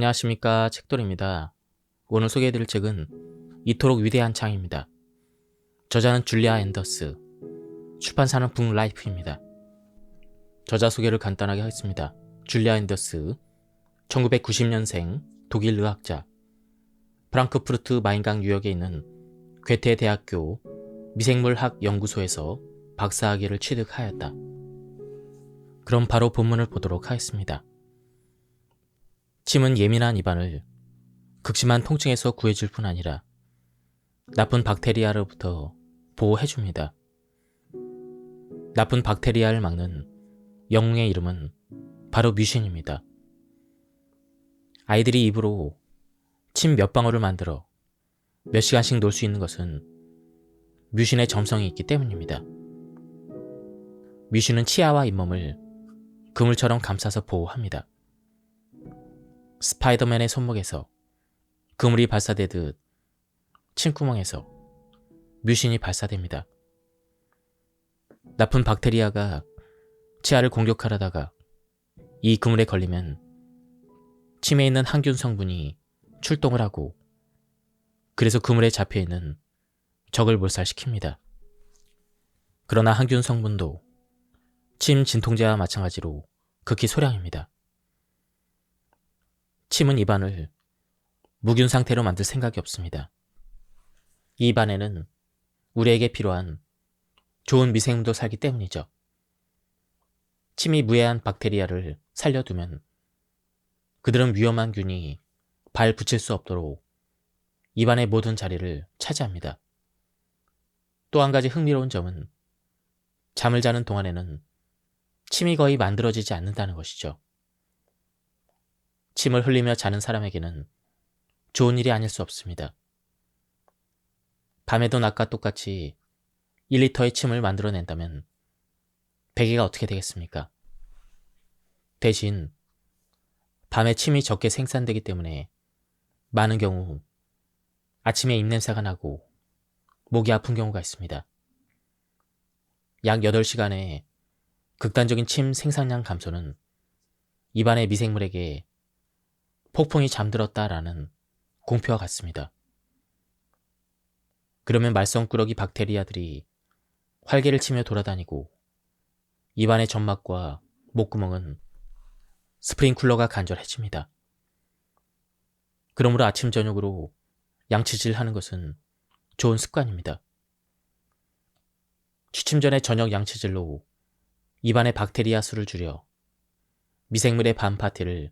안녕하십니까, 책돌입니다. 오늘 소개해드릴 책은 이토록 위대한 창입니다. 저자는 줄리아 앤더스, 출판사는 북라이프입니다. 저자 소개를 간단하게 하겠습니다. 줄리아 앤더스, 1990년생 독일 의학자, 프랑크푸르트 마인강 유역에 있는 괴테 대학교 미생물학 연구소에서 박사학위를 취득하였다. 그럼 바로 본문을 보도록 하겠습니다. 침은 예민한 입안을 극심한 통증에서 구해줄 뿐 아니라 나쁜 박테리아로부터 보호해줍니다. 나쁜 박테리아를 막는 영웅의 이름은 바로 뮤신입니다. 아이들이 입으로 침 몇 방울을 만들어 몇 시간씩 놀 수 있는 것은 뮤신의 점성이 있기 때문입니다. 뮤신은 치아와 잇몸을 그물처럼 감싸서 보호합니다. 스파이더맨의 손목에서 그물이 발사되듯 침구멍에서 뮤신이 발사됩니다. 나쁜 박테리아가 치아를 공격하려다가 이 그물에 걸리면 침에 있는 항균 성분이 출동을 하고 그래서 그물에 잡혀있는 적을 몰살시킵니다. 그러나 항균 성분도 침 진통제와 마찬가지로 극히 소량입니다. 침은 입안을 무균 상태로 만들 생각이 없습니다. 이 입안에는 우리에게 필요한 좋은 미생물도 살기 때문이죠. 침이 무해한 박테리아를 살려두면 그들은 위험한 균이 발 붙일 수 없도록 입안의 모든 자리를 차지합니다. 또 한 가지 흥미로운 점은 잠을 자는 동안에는 침이 거의 만들어지지 않는다는 것이죠. 침을 흘리며 자는 사람에게는 좋은 일이 아닐 수 없습니다. 밤에도 낮과 똑같이 1리터의 침을 만들어낸다면 베개가 어떻게 되겠습니까? 대신 밤에 침이 적게 생산되기 때문에 많은 경우 아침에 입냄새가 나고 목이 아픈 경우가 있습니다. 약 8시간의 극단적인 침 생산량 감소는 입안의 미생물에게 폭풍이 잠들었다라는 공표와 같습니다. 그러면 말썽꾸러기 박테리아들이 활개를 치며 돌아다니고 입안의 점막과 목구멍은 스프링쿨러가 간절해집니다. 그러므로 아침 저녁으로 양치질 하는 것은 좋은 습관입니다. 취침 전에 저녁 양치질로 입안의 박테리아 수를 줄여 미생물의 밤 파티를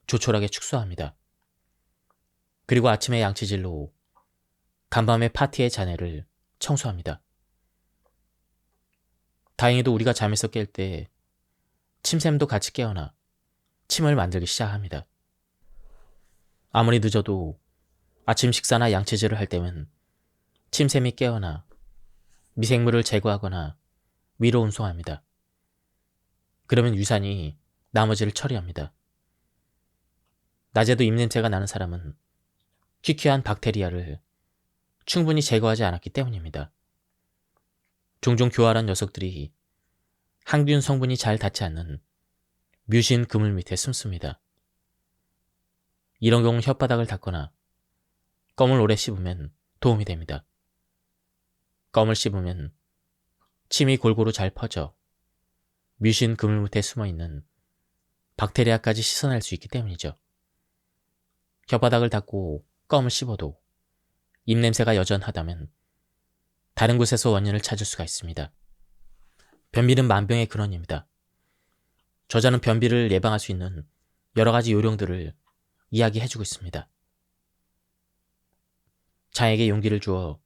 조촐하게 축소합니다. 그리고 아침에 양치질로 간밤의 파티의 잔해를 청소합니다. 다행히도 우리가 잠에서 깰 때 침샘도 같이 깨어나 침을 만들기 시작합니다. 아무리 늦어도 아침 식사나 양치질을 할 때면 침샘이 깨어나 미생물을 제거하거나 위로 운송합니다. 그러면 유산이 나머지를 처리합니다. 낮에도 입냄새가 나는 사람은 퀴퀴한 박테리아를 충분히 제거하지 않았기 때문입니다. 종종 교활한 녀석들이 항균 성분이 잘 닿지 않는 뮤신 그물 밑에 숨습니다. 이런 경우 혓바닥을 닦거나 껌을 오래 씹으면 도움이 됩니다. 껌을 씹으면 침이 골고루 잘 퍼져 뮤신 그물 밑에 숨어있는 박테리아까지 씻어낼 수 있기 때문이죠. 혓바닥을 닦고 껌을 씹어도 입냄새가 여전하다면 다른 곳에서 원인을 찾을 수가 있습니다. 변비는 만병의 근원입니다. 저자는 변비를 예방할 수 있는 여러 가지 요령들을 이야기해주고 있습니다. 장에게 용기를 주어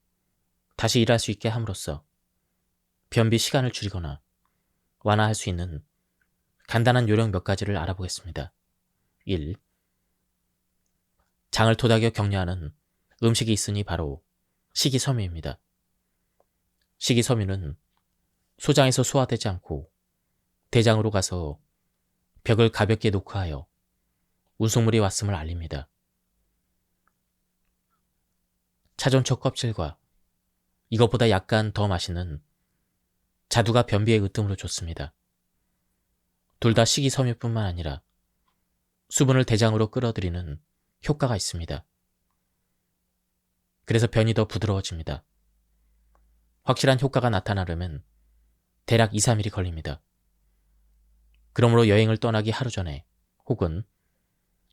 다시 일할 수 있게 함으로써 변비 시간을 줄이거나 완화할 수 있는 간단한 요령 몇 가지를 알아보겠습니다. 1. 장을 토닥여 격려하는 음식이 있으니 바로 식이섬유입니다. 식이섬유는 소장에서 소화되지 않고 대장으로 가서 벽을 가볍게 녹화하여 운송물이 왔음을 알립니다. 차전초 껍질과 이것보다 약간 더 맛있는 자두가 변비에 으뜸으로 좋습니다. 둘 다 식이섬유뿐만 아니라 수분을 대장으로 끌어들이는 효과가 있습니다. 그래서 변이 더 부드러워집니다. 확실한 효과가 나타나려면 대략 2, 3일이 걸립니다. 그러므로 여행을 떠나기 하루 전에 혹은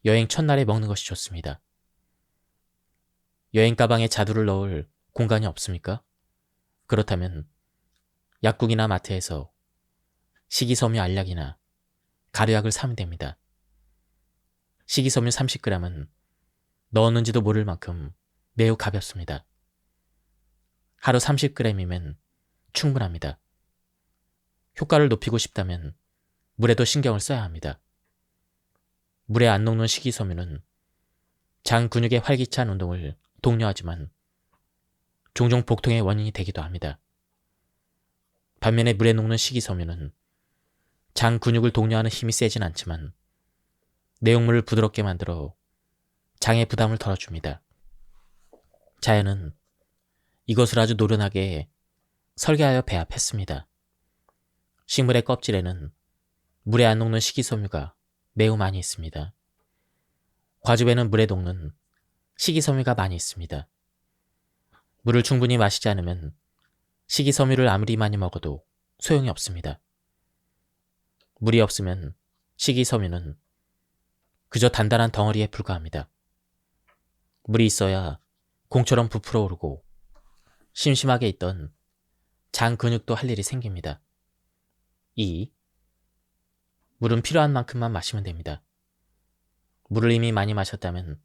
여행 첫날에 먹는 것이 좋습니다. 여행 가방에 자두를 넣을 공간이 없습니까? 그렇다면 약국이나 마트에서 식이섬유 알약이나 가루약을 사면 됩니다. 식이섬유 30g은 넣었는지도 모를 만큼 매우 가볍습니다. 하루 30g이면 충분합니다. 효과를 높이고 싶다면 물에도 신경을 써야 합니다. 물에 안 녹는 식이섬유는 장 근육의 활기찬 운동을 독려하지만 종종 복통의 원인이 되기도 합니다. 반면에 물에 녹는 식이섬유는 장 근육을 독려하는 힘이 세진 않지만 내용물을 부드럽게 만들어 장의 부담을 덜어줍니다. 자연은 이것을 아주 노련하게 설계하여 배합했습니다. 식물의 껍질에는 물에 안 녹는 식이섬유가 매우 많이 있습니다. 과즙에는 물에 녹는 식이섬유가 많이 있습니다. 물을 충분히 마시지 않으면 식이섬유를 아무리 많이 먹어도 소용이 없습니다. 물이 없으면 식이섬유는 그저 단단한 덩어리에 불과합니다. 물이 있어야 공처럼 부풀어 오르고 심심하게 있던 장 근육도 할 일이 생깁니다. 2. 물은 필요한 만큼만 마시면 됩니다. 물을 이미 많이 마셨다면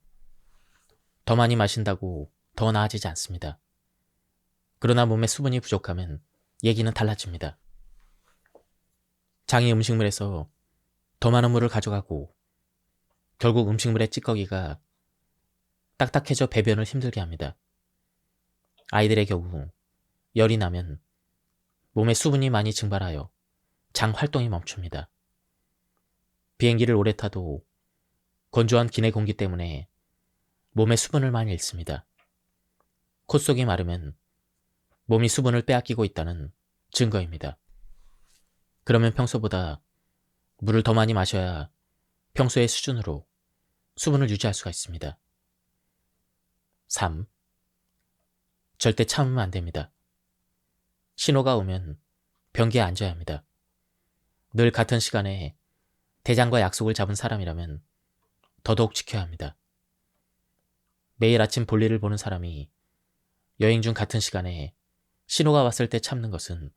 더 많이 마신다고 더 나아지지 않습니다. 그러나 몸에 수분이 부족하면 얘기는 달라집니다. 장이 음식물에서 더 많은 물을 가져가고 결국 음식물의 찌꺼기가 딱딱해져 배변을 힘들게 합니다. 아이들의 경우 열이 나면 몸에 수분이 많이 증발하여 장 활동이 멈춥니다. 비행기를 오래 타도 건조한 기내 공기 때문에 몸에 수분을 많이 잃습니다. 콧속이 마르면 몸이 수분을 빼앗기고 있다는 증거입니다. 그러면 평소보다 물을 더 많이 마셔야 평소의 수준으로 수분을 유지할 수가 있습니다. 3. 절대 참으면 안 됩니다. 신호가 오면 변기에 앉아야 합니다. 늘 같은 시간에 대장과 약속을 잡은 사람이라면 더더욱 지켜야 합니다. 매일 아침 볼일을 보는 사람이 여행 중 같은 시간에 신호가 왔을 때 참는 것은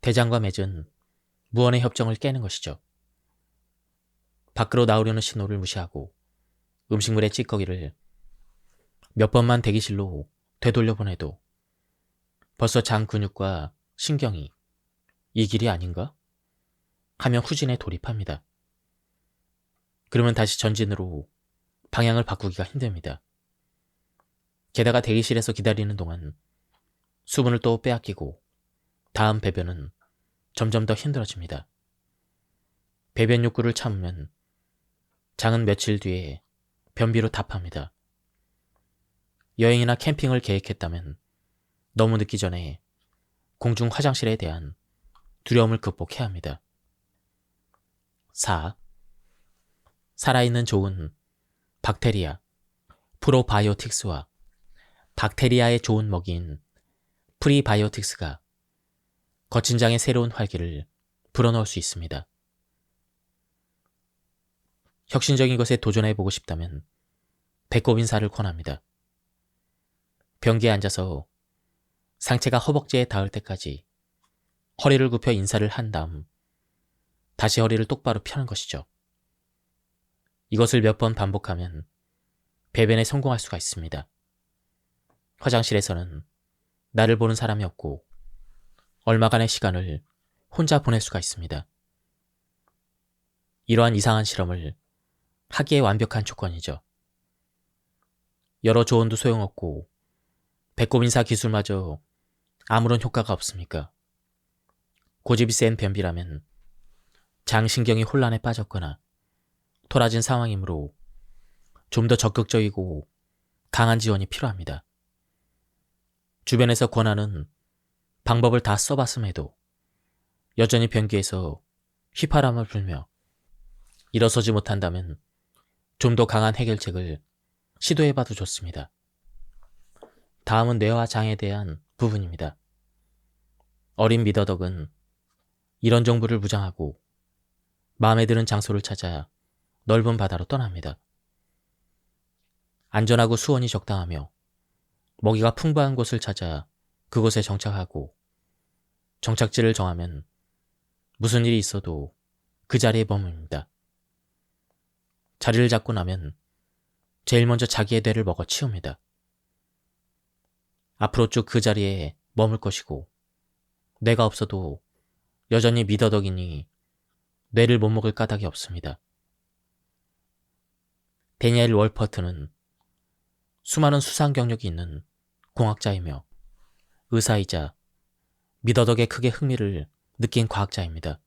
대장과 맺은 무언의 협정을 깨는 것이죠. 밖으로 나오려는 신호를 무시하고 음식물의 찌꺼기를 몇 번만 대기실로 되돌려 보내도 벌써 장 근육과 신경이 이 길이 아닌가? 하며 후진에 돌입합니다. 그러면 다시 전진으로 방향을 바꾸기가 힘듭니다. 게다가 대기실에서 기다리는 동안 수분을 또 빼앗기고 다음 배변은 점점 더 힘들어집니다. 배변 욕구를 참으면 장은 며칠 뒤에 변비로 답합니다. 여행이나 캠핑을 계획했다면 너무 늦기 전에 공중 화장실에 대한 두려움을 극복해야 합니다. 4. 살아있는 좋은 박테리아, 프로바이오틱스와 박테리아의 좋은 먹이인 프리바이오틱스가 거친 장의 새로운 활기를 불어넣을 수 있습니다. 혁신적인 것에 도전해보고 싶다면 배꼽 인사를 권합니다. 변기에 앉아서 상체가 허벅지에 닿을 때까지 허리를 굽혀 인사를 한 다음 다시 허리를 똑바로 펴는 것이죠. 이것을 몇 번 반복하면 배변에 성공할 수가 있습니다. 화장실에서는 나를 보는 사람이 없고 얼마간의 시간을 혼자 보낼 수가 있습니다. 이러한 이상한 실험을 하기에 완벽한 조건이죠. 여러 조언도 소용없고 배꼽 인사 기술마저 아무런 효과가 없습니까? 고집이 센 변비라면 장신경이 혼란에 빠졌거나 토라진 상황이므로 좀 더 적극적이고 강한 지원이 필요합니다. 주변에서 권하는 방법을 다 써봤음에도 여전히 변기에서 휘파람을 불며 일어서지 못한다면 좀 더 강한 해결책을 시도해봐도 좋습니다. 다음은 뇌와 장에 대한 부분입니다. 어린 미더덕은 이런 정보를 무장하고 마음에 드는 장소를 찾아 넓은 바다로 떠납니다. 안전하고 수온이 적당하며 먹이가 풍부한 곳을 찾아 그곳에 정착하고 정착지를 정하면 무슨 일이 있어도 그 자리에 머뭅니다. 자리를 잡고 나면 제일 먼저 자기의 뇌를 먹어 치웁니다. 앞으로 쭉 그 자리에 머물 것이고 뇌가 없어도 여전히 미더덕이니 뇌를 못 먹을 까닭이 없습니다. 데니엘 월퍼트는 수많은 수상 경력이 있는 공학자이며 의사이자 미더덕에 크게 흥미를 느낀 과학자입니다.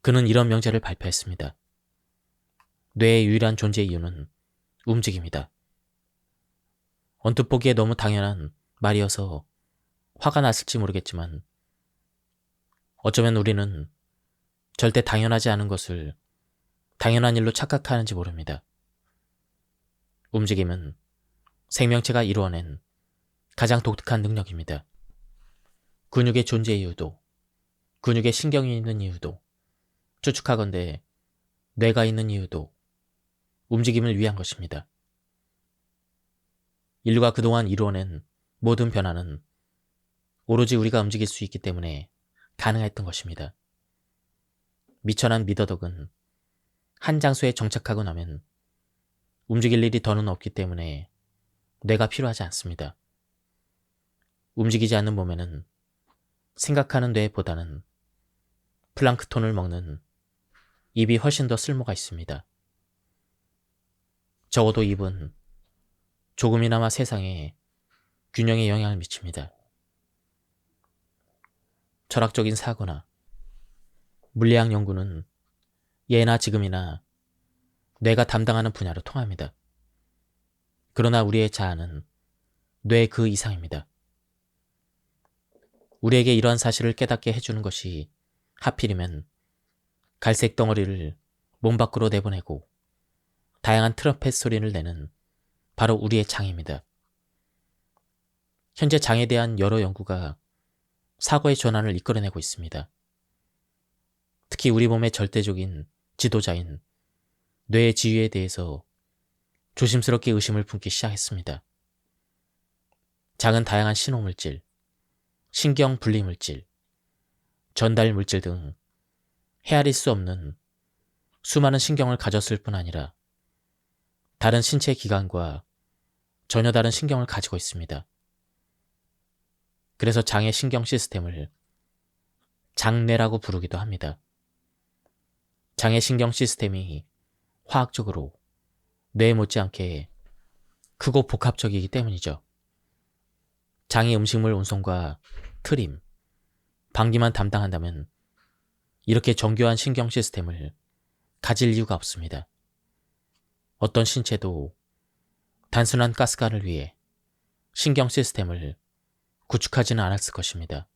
그는 이런 명제를 발표했습니다. 뇌의 유일한 존재 이유는 움직임이다. 언뜻 보기에 너무 당연한 말이어서 화가 났을지 모르겠지만 어쩌면 우리는 절대 당연하지 않은 것을 당연한 일로 착각하는지 모릅니다. 움직임은 생명체가 이루어낸 가장 독특한 능력입니다. 근육의 존재 이유도, 근육에 신경이 있는 이유도, 추측하건대 뇌가 있는 이유도 움직임을 위한 것입니다. 인류가 그동안 이루어낸 모든 변화는 오로지 우리가 움직일 수 있기 때문에 가능했던 것입니다. 미천한 미더덕은 한 장소에 정착하고 나면 움직일 일이 더는 없기 때문에 뇌가 필요하지 않습니다. 움직이지 않는 몸에는 생각하는 뇌보다는 플랑크톤을 먹는 입이 훨씬 더 쓸모가 있습니다. 적어도 입은 조금이나마 세상에 균형에 영향을 미칩니다. 철학적인 사고나 물리학 연구는 예나 지금이나 뇌가 담당하는 분야로 통합니다. 그러나 우리의 자아는 뇌 그 이상입니다. 우리에게 이러한 사실을 깨닫게 해주는 것이 하필이면 갈색 덩어리를 몸 밖으로 내보내고 다양한 트럼펫 소리를 내는 바로 우리의 장입니다. 현재 장에 대한 여러 연구가 사고의 전환을 이끌어내고 있습니다. 특히 우리 몸의 절대적인 지도자인 뇌의 지위에 대해서 조심스럽게 의심을 품기 시작했습니다. 장은 다양한 신호물질, 신경 분리물질, 전달물질 등 헤아릴 수 없는 수많은 신경을 가졌을 뿐 아니라 다른 신체 기관과 전혀 다른 신경을 가지고 있습니다. 그래서 장의 신경 시스템을 장뇌라고 부르기도 합니다. 장의 신경 시스템이 화학적으로 뇌 못지않게 크고 복합적이기 때문이죠. 장이 음식물 운송과 트림, 방기만 담당한다면 이렇게 정교한 신경 시스템을 가질 이유가 없습니다. 어떤 신체도 단순한 가스관을 위해 신경 시스템을 구축하지는 않았을 것입니다.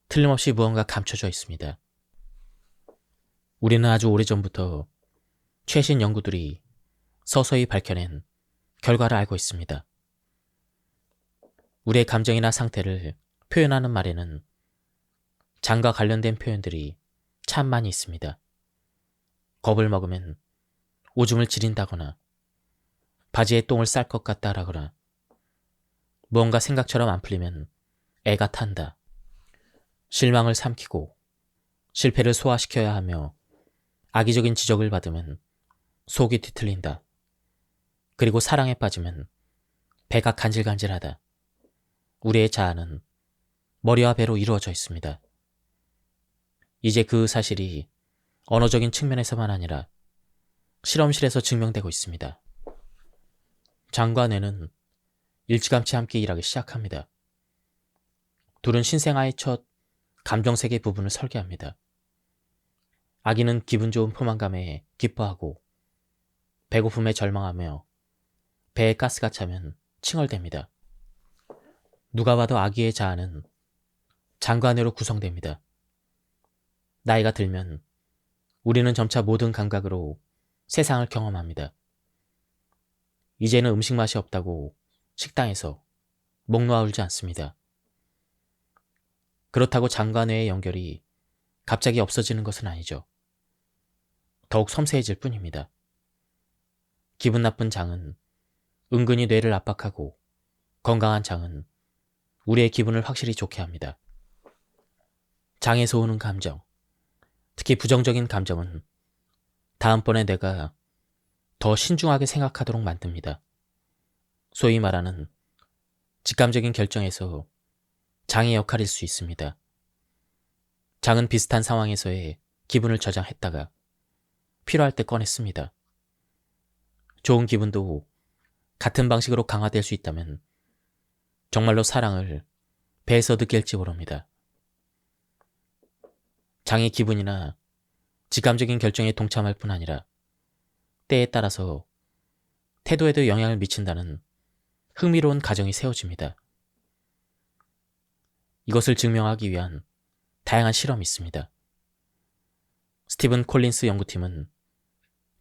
틀림없이 무언가 감춰져 있습니다. 우리는 아주 오래전부터 최신 연구들이 서서히 밝혀낸 결과를 알고 있습니다. 우리의 감정이나 상태를 표현하는 말에는 장과 관련된 표현들이 참 많이 있습니다. 겁을 먹으면 오줌을 지린다거나 바지에 똥을 쌀 것 같다라거나 무언가 생각처럼 안 풀리면 애가 탄다. 실망을 삼키고 실패를 소화시켜야 하며 악의적인 지적을 받으면 속이 뒤틀린다. 그리고 사랑에 빠지면 배가 간질간질하다. 우리의 자아는 머리와 배로 이루어져 있습니다. 이제 그 사실이 언어적인 측면에서만 아니라 실험실에서 증명되고 있습니다. 장과 뇌는 일찌감치 함께 일하기 시작합니다. 둘은 신생아의 첫 감정세계 부분을 설계합니다. 아기는 기분 좋은 포만감에 기뻐하고 배고픔에 절망하며 배에 가스가 차면 칭얼댑니다. 누가 봐도 아기의 자아는 장과 뇌로 구성됩니다. 나이가 들면 우리는 점차 모든 감각으로 세상을 경험합니다. 이제는 음식 맛이 없다고 식당에서 목 놓아 울지 않습니다. 그렇다고 장과 뇌의 연결이 갑자기 없어지는 것은 아니죠. 더욱 섬세해질 뿐입니다. 기분 나쁜 장은 은근히 뇌를 압박하고 건강한 장은 우리의 기분을 확실히 좋게 합니다. 장에서 오는 감정, 특히 부정적인 감정은 다음번에 내가 더 신중하게 생각하도록 만듭니다. 소위 말하는 직감적인 결정에서 장의 역할일 수 있습니다. 장은 비슷한 상황에서의 기분을 저장했다가 필요할 때 꺼냈습니다. 좋은 기분도 같은 방식으로 강화될 수 있다면 정말로 사랑을 배에서 느낄지 모릅니다. 장의 기분이나 직감적인 결정에 동참할 뿐 아니라 때에 따라서 태도에도 영향을 미친다는 흥미로운 가정이 세워집니다. 이것을 증명하기 위한 다양한 실험이 있습니다. 스티븐 콜린스 연구팀은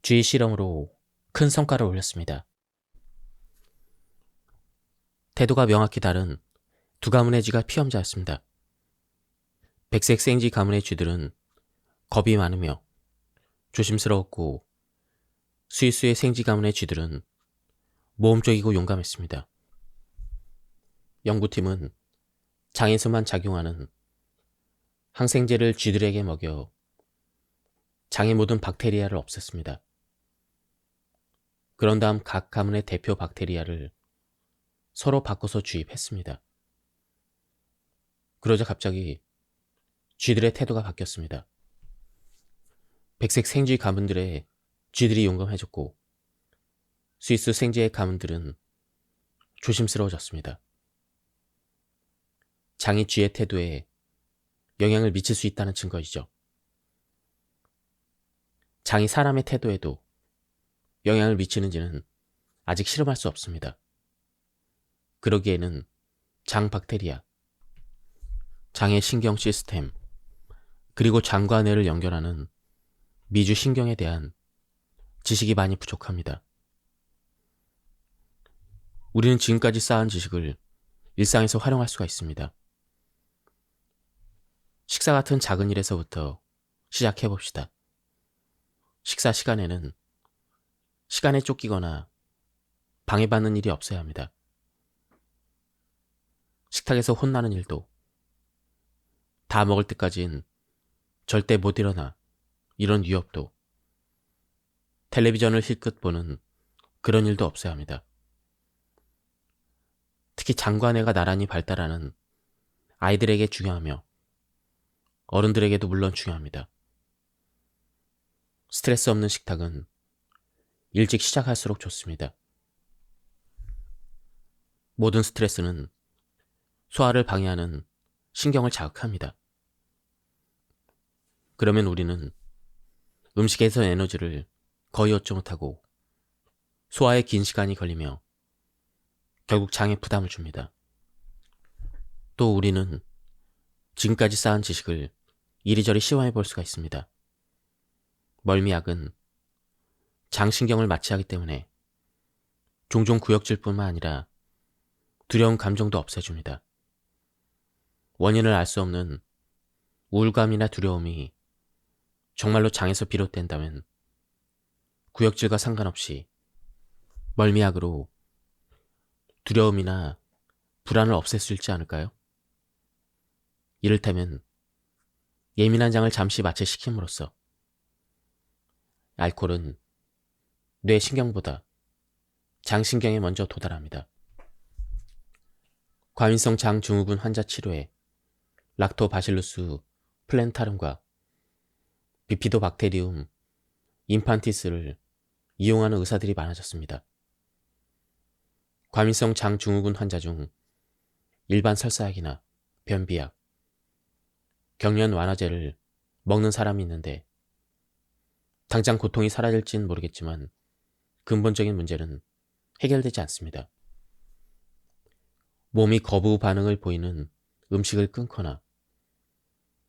쥐 실험으로 큰 성과를 올렸습니다. 태도가 명확히 다른 두 가문의 쥐가 피험자였습니다. 백색 생쥐 가문의 쥐들은 겁이 많으며 조심스러웠고 스위스의 생쥐 가문의 쥐들은 모험적이고 용감했습니다. 연구팀은 장에서만 작용하는 항생제를 쥐들에게 먹여 장의 모든 박테리아를 없앴습니다. 그런 다음 각 가문의 대표 박테리아를 서로 바꿔서 주입했습니다. 그러자 갑자기 쥐들의 태도가 바뀌었습니다. 백색 생쥐 가문들의 쥐들이 용감해졌고 스위스 생쥐의 가문들은 조심스러워졌습니다. 장이 쥐의 태도에 영향을 미칠 수 있다는 증거이죠. 장이 사람의 태도에도 영향을 미치는지는 아직 실험할 수 없습니다. 그러기에는 장 박테리아, 장의 신경 시스템, 그리고 장과 뇌를 연결하는 미주 신경에 대한 지식이 많이 부족합니다. 우리는 지금까지 쌓은 지식을 일상에서 활용할 수가 있습니다. 식사 같은 작은 일에서부터 시작해봅시다. 식사 시간에는 시간에 쫓기거나 방해받는 일이 없어야 합니다. 식탁에서 혼나는 일도, 다 먹을 때까지는 절대 못 일어나 이런 위협도, 텔레비전을 힐끗 보는 그런 일도 없어야 합니다. 특히 장과 뇌가 나란히 발달하는 아이들에게 중요하며 어른들에게도 물론 중요합니다. 스트레스 없는 식탁은 일찍 시작할수록 좋습니다. 모든 스트레스는 소화를 방해하는 신경을 자극합니다. 그러면 우리는 음식에서 에너지를 거의 얻지 못하고 소화에 긴 시간이 걸리며 결국 장에 부담을 줍니다. 또 우리는 지금까지 쌓은 지식을 이리저리 시험해 볼 수가 있습니다. 멀미약은 장신경을 마취하기 때문에 종종 구역질뿐만 아니라 두려운 감정도 없애줍니다. 원인을 알 수 없는 우울감이나 두려움이 정말로 장에서 비롯된다면 구역질과 상관없이 멀미약으로 두려움이나 불안을 없앨 수 있지 않을까요? 이를테면 예민한 장을 잠시 마취시킴으로써 알코올은 뇌신경보다 장신경에 먼저 도달합니다. 과민성 장증후군 환자 치료에 락토바실루스 플랜타름과 비피도박테리움 인판티스를 이용하는 의사들이 많아졌습니다. 과민성 장증후군 환자 중 일반 설사약이나 변비약, 경련 완화제를 먹는 사람이 있는데 당장 고통이 사라질지는 모르겠지만 근본적인 문제는 해결되지 않습니다. 몸이 거부 반응을 보이는 음식을 끊거나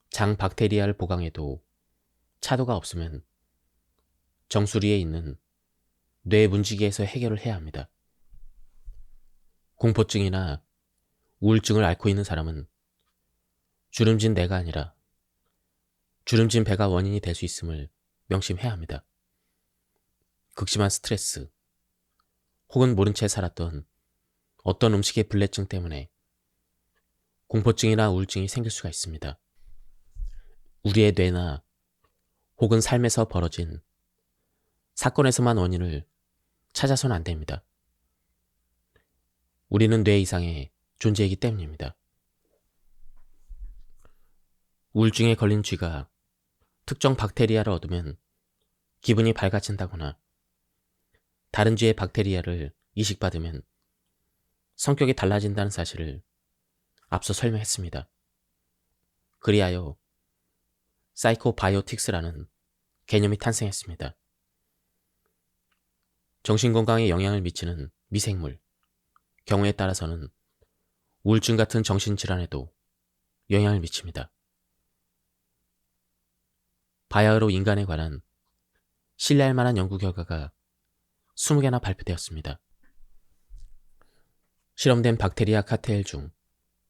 장 박테리아를 보강해도 차도가 없으면 정수리에 있는 뇌 문지기에서 해결을 해야 합니다. 공포증이나 우울증을 앓고 있는 사람은 주름진 뇌가 아니라 주름진 배가 원인이 될 수 있음을 명심해야 합니다. 극심한 스트레스 혹은 모른 채 살았던 어떤 음식의 불내증 때문에 공포증이나 우울증이 생길 수가 있습니다. 우리의 뇌나 혹은 삶에서 벌어진 사건에서만 원인을 찾아서는 안 됩니다. 우리는 뇌 이상의 존재이기 때문입니다. 우울증에 걸린 쥐가 특정 박테리아를 얻으면 기분이 밝아진다거나 다른 쥐의 박테리아를 이식받으면 성격이 달라진다는 사실을 앞서 설명했습니다. 그리하여 사이코바이오틱스라는 개념이 탄생했습니다. 정신건강에 영향을 미치는 미생물, 경우에 따라서는 우울증 같은 정신질환에도 영향을 미칩니다. 바야흐로 인간에 관한 신뢰할 만한 연구 결과가 20개나 발표되었습니다. 실험된 박테리아 칵테일 중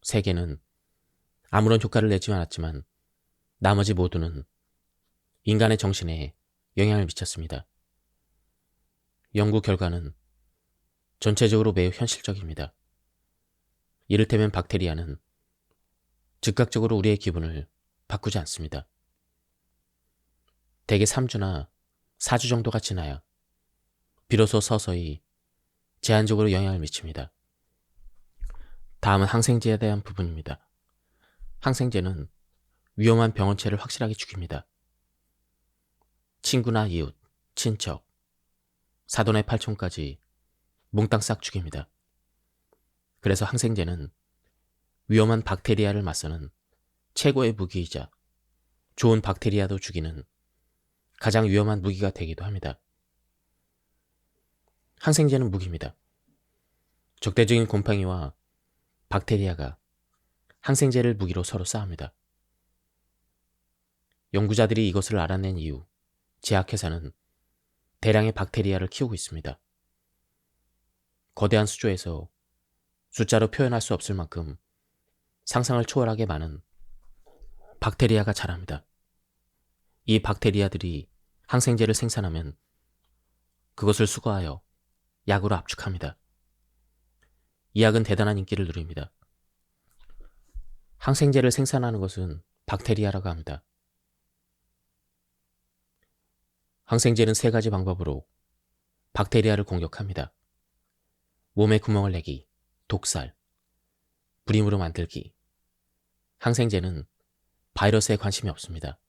3개는 아무런 효과를 내지 않았지만 나머지 모두는 인간의 정신에 영향을 미쳤습니다. 연구 결과는 전체적으로 매우 현실적입니다. 이를테면 박테리아는 즉각적으로 우리의 기분을 바꾸지 않습니다. 대개 3주나 4주 정도가 지나야 비로소 서서히 제한적으로 영향을 미칩니다. 다음은 항생제에 대한 부분입니다. 항생제는 위험한 병원체를 확실하게 죽입니다. 친구나 이웃, 친척, 사돈의 팔촌까지 몽땅 싹 죽입니다. 그래서 항생제는 위험한 박테리아를 맞서는 최고의 무기이자 좋은 박테리아도 죽이는 가장 위험한 무기가 되기도 합니다. 항생제는 무기입니다. 적대적인 곰팡이와 박테리아가 항생제를 무기로 서로 싸웁니다. 연구자들이 이것을 알아낸 이후 제약회사는 대량의 박테리아를 키우고 있습니다. 거대한 수조에서 숫자로 표현할 수 없을 만큼 상상을 초월하게 많은 박테리아가 자랍니다. 이 박테리아들이 항생제를 생산하면 그것을 수거하여 약으로 압축합니다. 이 약은 대단한 인기를 누립니다. 항생제를 생산하는 것은 박테리아라고 합니다. 항생제는 3가지 방법으로 박테리아를 공격합니다. 몸에 구멍을 내기, 독살, 불임으로 만들기. 항생제는 바이러스에 관심이 없습니다.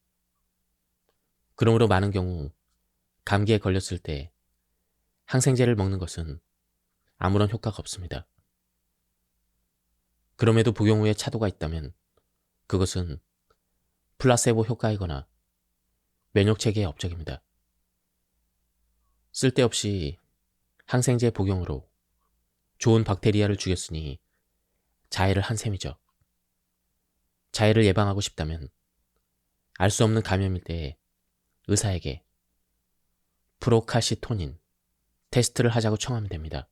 그러므로 많은 경우 감기에 걸렸을 때 항생제를 먹는 것은 아무런 효과가 없습니다. 그럼에도 복용 후에 차도가 있다면 그것은 플라세보 효과이거나 면역체계의 업적입니다. 쓸데없이 항생제 복용으로 좋은 박테리아를 죽였으니 자해를 한 셈이죠. 자해를 예방하고 싶다면 알 수 없는 감염일 때 의사에게 프로칼시토닌 테스트를 하자고 청하면 됩니다.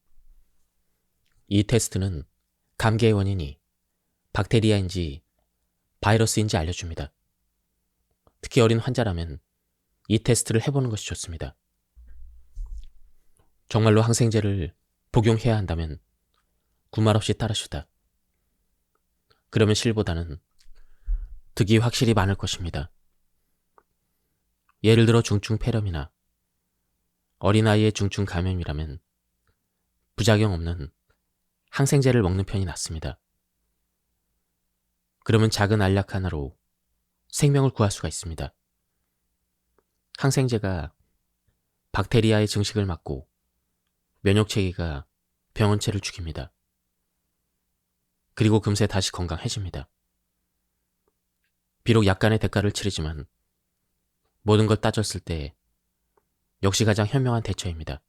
이 테스트는 감기의 원인이 박테리아인지 바이러스인지 알려줍니다. 특히 어린 환자라면 이 테스트를 해보는 것이 좋습니다. 정말로 항생제를 복용해야 한다면 구말 없이 따르시다. 그러면 실보다는 득이 확실히 많을 것입니다. 예를 들어 중증 폐렴이나 어린아이의 중증 감염이라면 부작용 없는 항생제를 먹는 편이 낫습니다. 그러면 작은 알약 하나로 생명을 구할 수가 있습니다. 항생제가 박테리아의 증식을 막고 면역체계가 병원체를 죽입니다. 그리고 금세 다시 건강해집니다. 비록 약간의 대가를 치르지만 모든 걸 따졌을 때 역시 가장 현명한 대처입니다.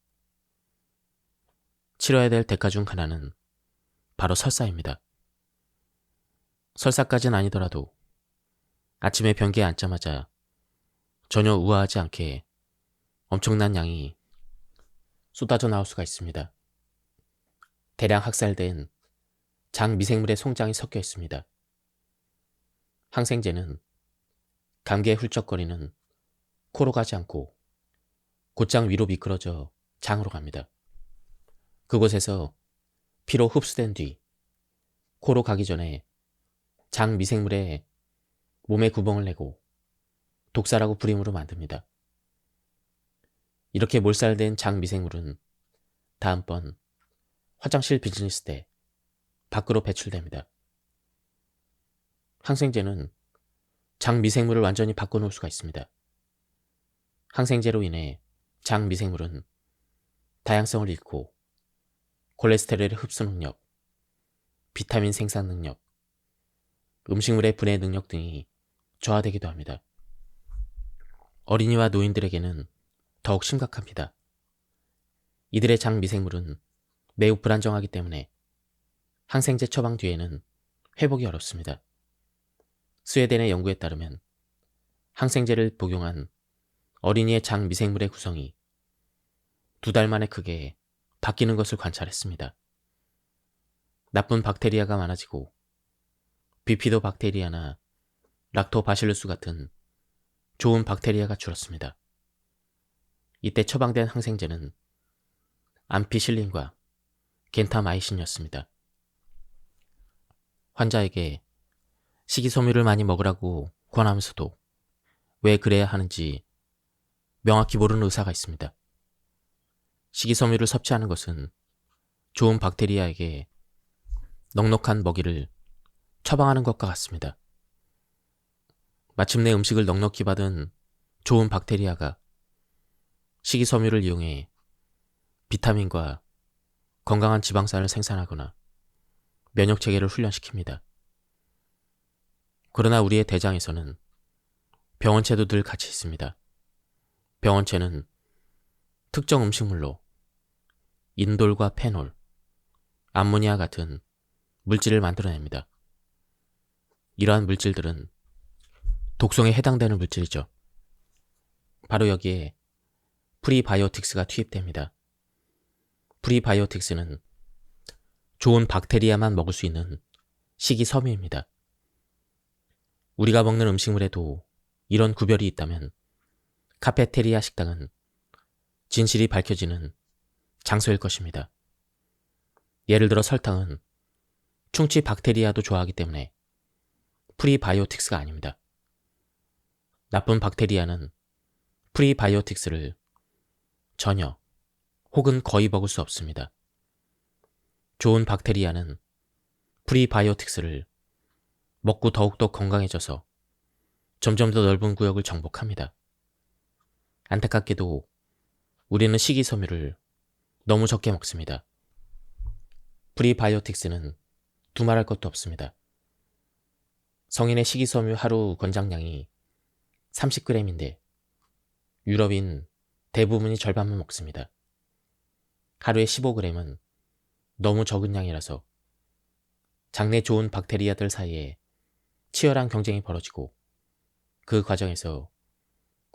치러야 될 대가 중 하나는 바로 설사입니다. 설사까지는 아니더라도 아침에 변기에 앉자마자 전혀 우아하지 않게 엄청난 양이 쏟아져 나올 수가 있습니다. 대량 학살된 장 미생물의 송장이 섞여 있습니다. 항생제는 감기에 훌쩍거리는 코로 가지 않고 곧장 위로 미끄러져 장으로 갑니다. 그곳에서 피로 흡수된 뒤 코로 가기 전에 장 미생물의 몸에 구멍을 내고 독사라고 불임으로 만듭니다. 이렇게 몰살된 장 미생물은 다음번 화장실 비즈니스 때 밖으로 배출됩니다. 항생제는 장 미생물을 완전히 바꿔놓을 수가 있습니다. 항생제로 인해 장 미생물은 다양성을 잃고 콜레스테롤의 흡수 능력, 비타민 생산 능력, 음식물의 분해 능력 등이 저하되기도 합니다. 어린이와 노인들에게는 더욱 심각합니다. 이들의 장 미생물은 매우 불안정하기 때문에 항생제 처방 뒤에는 회복이 어렵습니다. 스웨덴의 연구에 따르면 항생제를 복용한 어린이의 장 미생물의 구성이 2달 만에 크게 바뀌는 것을 관찰했습니다. 나쁜 박테리아가 많아지고 비피도박테리아나 락토바실루스 같은 좋은 박테리아가 줄었습니다. 이때 처방된 항생제는 암피실린과 겐타마이신이었습니다. 환자에게 식이섬유를 많이 먹으라고 권하면서도 왜 그래야 하는지 명확히 모르는 의사가 있습니다. 식이섬유를 섭취하는 것은 좋은 박테리아에게 넉넉한 먹이를 처방하는 것과 같습니다. 마침내 음식을 넉넉히 받은 좋은 박테리아가 식이섬유를 이용해 비타민과 건강한 지방산을 생산하거나 면역체계를 훈련시킵니다. 그러나 우리의 대장에서는 병원체도 늘 같이 있습니다. 병원체는 특정 음식물로 인돌과 페놀, 암모니아 같은 물질을 만들어냅니다. 이러한 물질들은 독성에 해당되는 물질이죠. 바로 여기에 프리바이오틱스가 투입됩니다. 프리바이오틱스는 좋은 박테리아만 먹을 수 있는 식이섬유입니다. 우리가 먹는 음식물에도 이런 구별이 있다면 카페테리아 식당은 진실이 밝혀지는 장소일 것입니다. 예를 들어 설탕은 충치 박테리아도 좋아하기 때문에 프리바이오틱스가 아닙니다. 나쁜 박테리아는 프리바이오틱스를 전혀 혹은 거의 먹을 수 없습니다. 좋은 박테리아는 프리바이오틱스를 먹고 더욱더 건강해져서 점점 더 넓은 구역을 정복합니다. 안타깝게도 우리는 식이섬유를 너무 적게 먹습니다. 프리바이오틱스는 두말할 것도 없습니다. 성인의 식이섬유 하루 권장량이 30g인데 유럽인 대부분이 절반만 먹습니다. 하루에 15g은 너무 적은 양이라서 장내 좋은 박테리아들 사이에 치열한 경쟁이 벌어지고 그 과정에서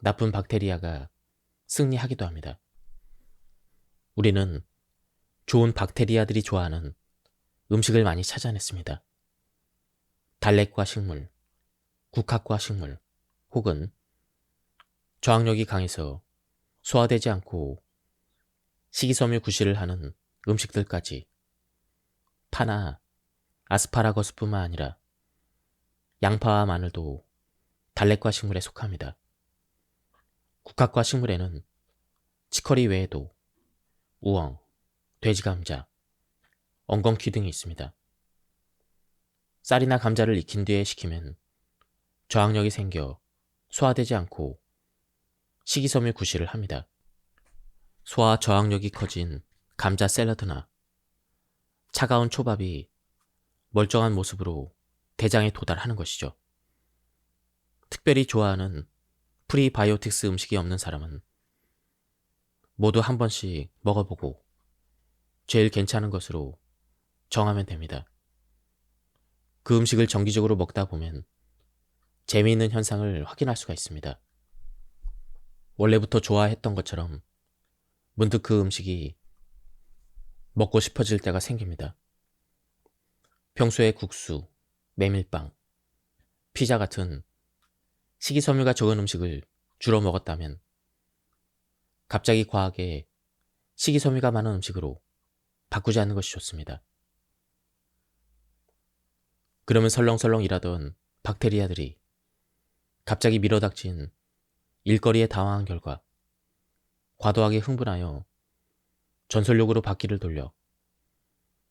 나쁜 박테리아가 승리하기도 합니다. 우리는 좋은 박테리아들이 좋아하는 음식을 많이 찾아냈습니다. 달래과 식물, 국화과 식물, 혹은 저항력이 강해서 소화되지 않고 식이섬유 구실을 하는 음식들까지 파나 아스파라거스뿐만 아니라 양파와 마늘도 달래과 식물에 속합니다. 국화과 식물에는 치커리 외에도 우엉, 돼지감자, 엉겅퀴 등이 있습니다. 쌀이나 감자를 익힌 뒤에 식히면 저항력이 생겨 소화되지 않고 식이섬유 구실을 합니다. 소화 저항력이 커진 감자 샐러드나 차가운 초밥이 멀쩡한 모습으로 대장에 도달하는 것이죠. 특별히 좋아하는 프리바이오틱스 음식이 없는 사람은 모두 한 번씩 먹어보고 제일 괜찮은 것으로 정하면 됩니다. 그 음식을 정기적으로 먹다 보면 재미있는 현상을 확인할 수가 있습니다. 원래부터 좋아했던 것처럼 문득 그 음식이 먹고 싶어질 때가 생깁니다. 평소에 국수, 메밀빵, 피자 같은 식이섬유가 적은 음식을 주로 먹었다면 갑자기 과하게 식이섬유가 많은 음식으로 바꾸지 않는 것이 좋습니다. 그러면 설렁설렁 일하던 박테리아들이 갑자기 밀어닥친 일거리에 당황한 결과 과도하게 흥분하여 전설력으로 바퀴를 돌려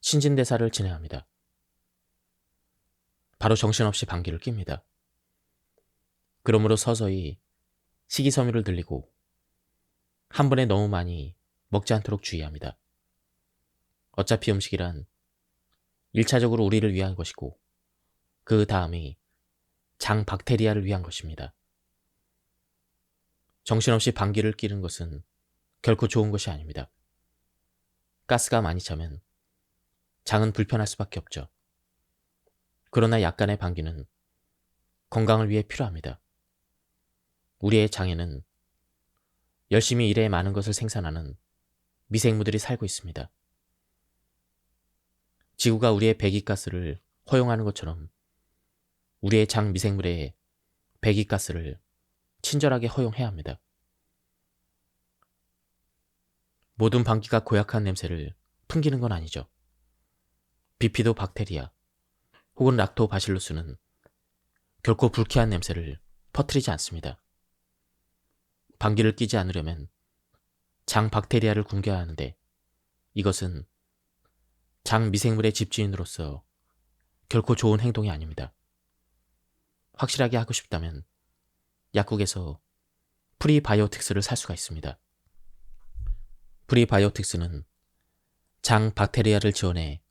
신진대사를 진행합니다. 바로 정신없이 방귀를 낍니다. 그러므로 서서히 식이섬유를 들리고 한 번에 너무 많이 먹지 않도록 주의합니다. 어차피 음식이란 1차적으로 우리를 위한 것이고 그 다음이 장 박테리아를 위한 것입니다. 정신없이 방귀를 뀌는 것은 결코 좋은 것이 아닙니다. 가스가 많이 차면 장은 불편할 수밖에 없죠. 그러나 약간의 방귀는 건강을 위해 필요합니다. 우리의 장에는 열심히 일해 많은 것을 생산하는 미생물들이 살고 있습니다. 지구가 우리의 배기가스를 허용하는 것처럼 우리의 장 미생물의 배기가스를 친절하게 허용해야 합니다. 모든 방귀가 고약한 냄새를 풍기는 건 아니죠. 비피도 박테리아 혹은 락토바실루스는 결코 불쾌한 냄새를 퍼뜨리지 않습니다. 방귀를 뀌지 않으려면 장 박테리아를 굶겨야 하는데 이것은 장 미생물의 집주인으로서 결코 좋은 행동이 아닙니다. 확실하게 하고 싶다면 약국에서 프리바이오틱스를 살 수가 있습니다. 프리바이오틱스는 장 박테리아를 지원해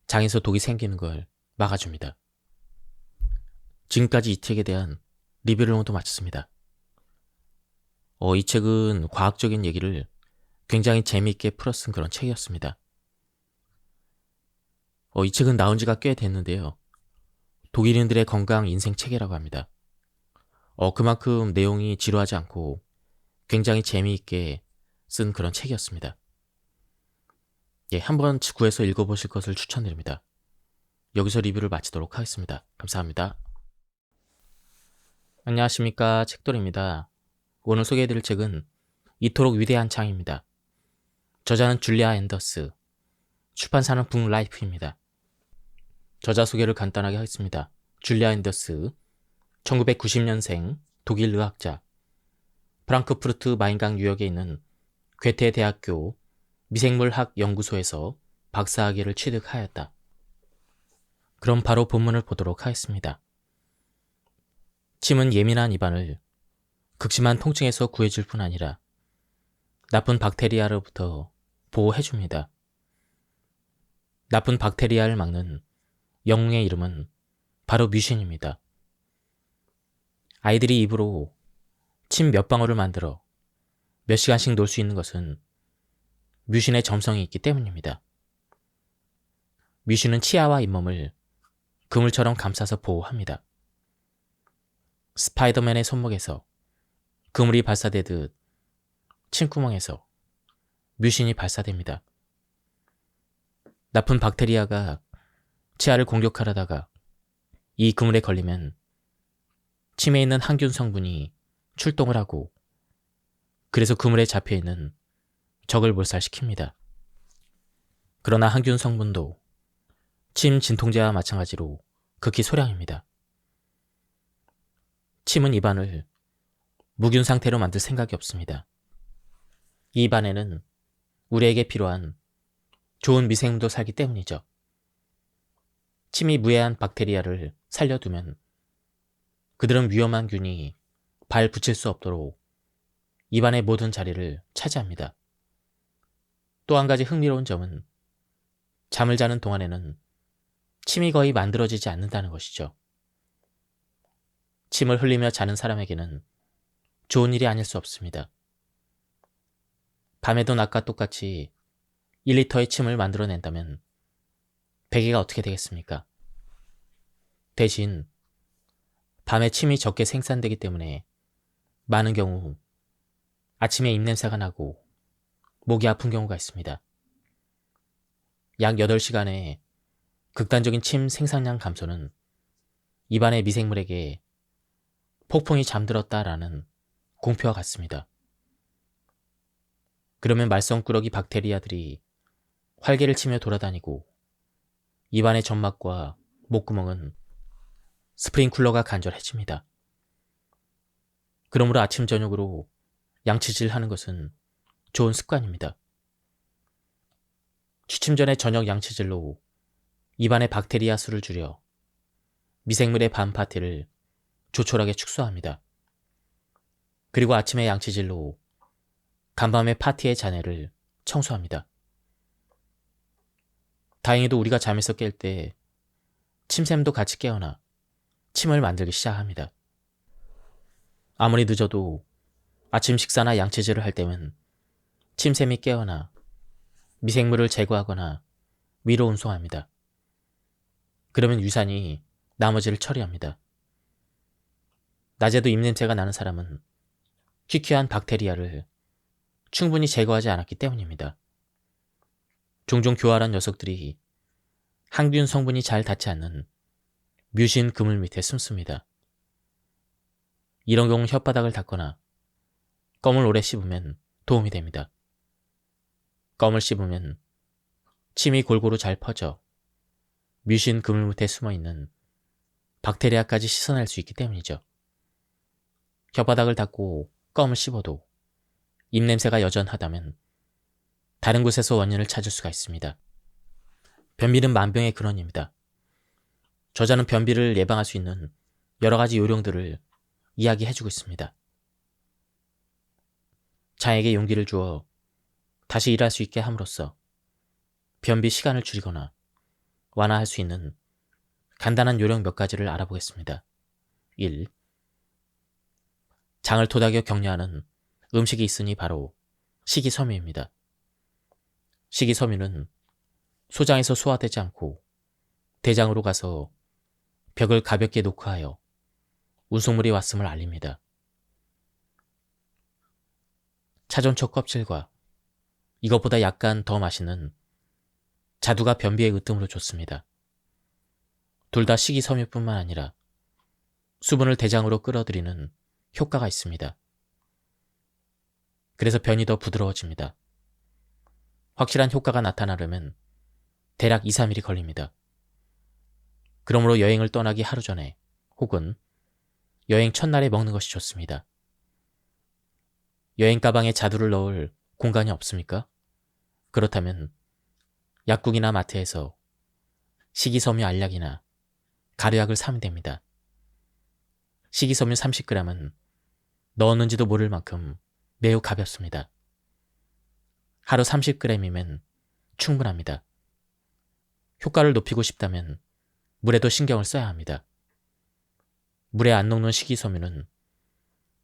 장에서 독이 생기는 걸 막아줍니다. 지금까지 이 책에 대한 리뷰를 모두 마쳤습니다. 이 책은 과학적인 얘기를 굉장히 재미있게 풀어쓴 그런 책이었습니다. 이 책은 나온 지가 꽤 됐는데요. 독일인들의 건강 인생 책이라고 합니다. 그만큼 내용이 지루하지 않고 굉장히 재미있게 쓴 그런 책이었습니다. 한번 구해서 읽어보실 것을 추천드립니다. 여기서 리뷰를 마치도록 하겠습니다. 감사합니다. 안녕하십니까, 책돌입니다. 오늘 소개해드릴 책은 이토록 위대한 장입니다. 저자는 줄리아 앤더스, 출판사는 북라이프입니다. 저자 소개를 간단하게 하겠습니다. 줄리아 앤더스, 1990년생 독일 의학자, 프랑크푸르트 마인강 유역에 있는 괴테 대학교 미생물학 연구소에서 박사학위를 취득하였다. 그럼 바로 본문을 보도록 하겠습니다. 침은 예민한 입안을 극심한 통증에서 구해줄 뿐 아니라 나쁜 박테리아로부터 보호해줍니다. 나쁜 박테리아를 막는 영웅의 이름은 바로 뮤신입니다. 아이들이 입으로 침 몇 방울을 만들어 몇 시간씩 놀 수 있는 것은 뮤신의 점성이 있기 때문입니다. 뮤신은 치아와 잇몸을 그물처럼 감싸서 보호합니다. 스파이더맨의 손목에서 그물이 발사되듯 침구멍에서 뮤신이 발사됩니다. 나쁜 박테리아가 치아를 공격하려다가 이 그물에 걸리면 침에 있는 항균 성분이 출동을 하고 그래서 그물에 잡혀있는 적을 몰살시킵니다. 그러나 항균 성분도 침 진통제와 마찬가지로 극히 소량입니다. 침은 입안을 무균 상태로 만들 생각이 없습니다. 이 입안에는 우리에게 필요한 좋은 미생물도 살기 때문이죠. 침이 무해한 박테리아를 살려두면 그들은 위험한 균이 발 붙일 수 없도록 입안의 모든 자리를 차지합니다. 또 한 가지 흥미로운 점은 잠을 자는 동안에는 침이 거의 만들어지지 않는다는 것이죠. 침을 흘리며 자는 사람에게는 좋은 일이 아닐 수 없습니다. 밤에도 낮과 똑같이 1리터의 침을 만들어낸다면 베개가 어떻게 되겠습니까? 대신 밤에 침이 적게 생산되기 때문에 많은 경우 아침에 입냄새가 나고 목이 아픈 경우가 있습니다. 약 8시간의 극단적인 침 생산량 감소는 입안의 미생물에게 폭풍이 잠들었다라는 공표와 같습니다. 그러면 말썽꾸러기 박테리아들이 활개를 치며 돌아다니고 입안의 점막과 목구멍은 스프링쿨러가 간절해집니다. 그러므로 아침 저녁으로 양치질 하는 것은 좋은 습관입니다. 취침 전에 저녁 양치질로 입안의 박테리아 수를 줄여 미생물의 밤 파티를 조촐하게 축소합니다. 그리고 아침에 양치질로 간밤의 파티의 잔해를 청소합니다. 다행히도 우리가 잠에서 깰 때 침샘도 같이 깨어나 침을 만들기 시작합니다. 아무리 늦어도 아침 식사나 양치질을 할 때면 침샘이 깨어나 미생물을 제거하거나 위로 운송합니다. 그러면 유산이 나머지를 처리합니다. 낮에도 입냄새가 나는 사람은 희귀한 박테리아를 충분히 제거하지 않았기 때문입니다. 종종 교활한 녀석들이 항균 성분이 잘 닿지 않는 뮤신 그물 밑에 숨습니다. 이런 경우 혓바닥을 닦거나 껌을 오래 씹으면 도움이 됩니다. 껌을 씹으면 침이 골고루 잘 퍼져 뮤신 그물 밑에 숨어있는 박테리아까지 씻어낼 수 있기 때문이죠. 혓바닥을 닦고 껌을 씹어도 입냄새가 여전하다면 다른 곳에서 원인을 찾을 수가 있습니다. 변비는 만병의 근원입니다. 저자는 변비를 예방할 수 있는 여러 가지 요령들을 이야기해주고 있습니다. 장에게 용기를 주어 다시 일할 수 있게 함으로써 변비 시간을 줄이거나 완화할 수 있는 간단한 요령 몇 가지를 알아보겠습니다. 1. 장을 토닥여 격려하는 음식이 있으니 바로 식이섬유입니다. 식이섬유는 소장에서 소화되지 않고 대장으로 가서 벽을 가볍게 녹화하여 운송물이 왔음을 알립니다. 차전초 껍질과 이것보다 약간 더 맛있는 자두가 변비에 으뜸으로 좋습니다. 둘 다 식이섬유뿐만 아니라 수분을 대장으로 끌어들이는 효과가 있습니다. 그래서 변이 더 부드러워집니다. 확실한 효과가 나타나려면 대략 2, 3일이 걸립니다. 그러므로 여행을 떠나기 하루 전에 혹은 여행 첫날에 먹는 것이 좋습니다. 여행 가방에 자두를 넣을 공간이 없습니까? 그렇다면 약국이나 마트에서 식이섬유 알약이나 가루약을 사면 됩니다. 식이섬유 30g은 넣었는지도 모를 만큼 매우 가볍습니다. 하루 30g이면 충분합니다. 효과를 높이고 싶다면 물에도 신경을 써야 합니다. 물에 안 녹는 식이섬유는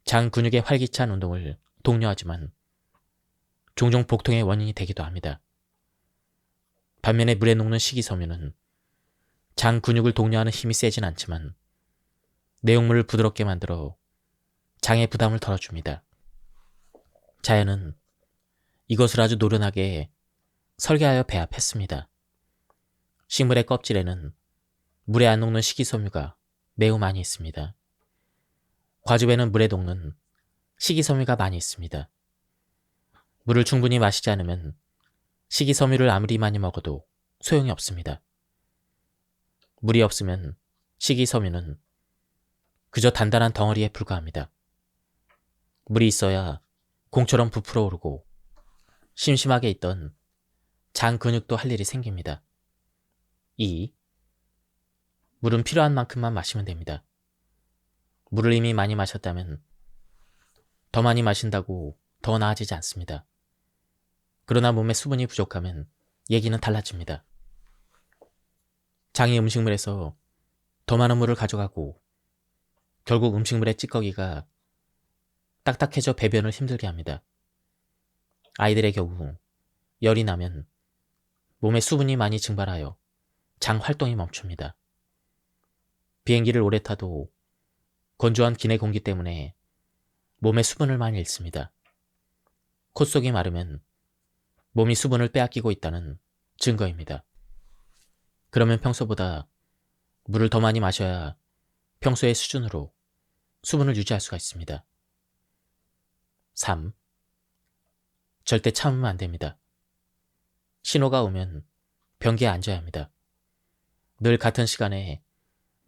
장 근육의 활기찬 운동을 독려하지만 종종 복통의 원인이 되기도 합니다. 반면에 물에 녹는 식이섬유는 장 근육을 독려하는 힘이 세진 않지만 내용물을 부드럽게 만들어 장의 부담을 덜어줍니다. 자연은 이것을 아주 노련하게 설계하여 배합했습니다. 식물의 껍질에는 물에 안 녹는 식이섬유가 매우 많이 있습니다. 과즙에는 물에 녹는 식이섬유가 많이 있습니다. 물을 충분히 마시지 않으면 식이섬유를 아무리 많이 먹어도 소용이 없습니다. 물이 없으면 식이섬유는 그저 단단한 덩어리에 불과합니다. 물이 있어야 공처럼 부풀어 오르고 심심하게 있던 장 근육도 할 일이 생깁니다. 2. 물은 필요한 만큼만 마시면 됩니다. 물을 이미 많이 마셨다면 더 많이 마신다고 더 나아지지 않습니다. 그러나 몸에 수분이 부족하면 얘기는 달라집니다. 장이 음식물에서 더 많은 물을 가져가고 결국 음식물의 찌꺼기가 딱딱해져 배변을 힘들게 합니다. 아이들의 경우 열이 나면 몸에 수분이 많이 증발하여 장 활동이 멈춥니다. 비행기를 오래 타도 건조한 기내 공기 때문에 몸에 수분을 많이 잃습니다. 콧속이 마르면 몸이 수분을 빼앗기고 있다는 증거입니다. 그러면 평소보다 물을 더 많이 마셔야 평소의 수준으로 수분을 유지할 수가 있습니다. 3. 절대 참으면 안 됩니다. 신호가 오면 변기에 앉아야 합니다. 늘 같은 시간에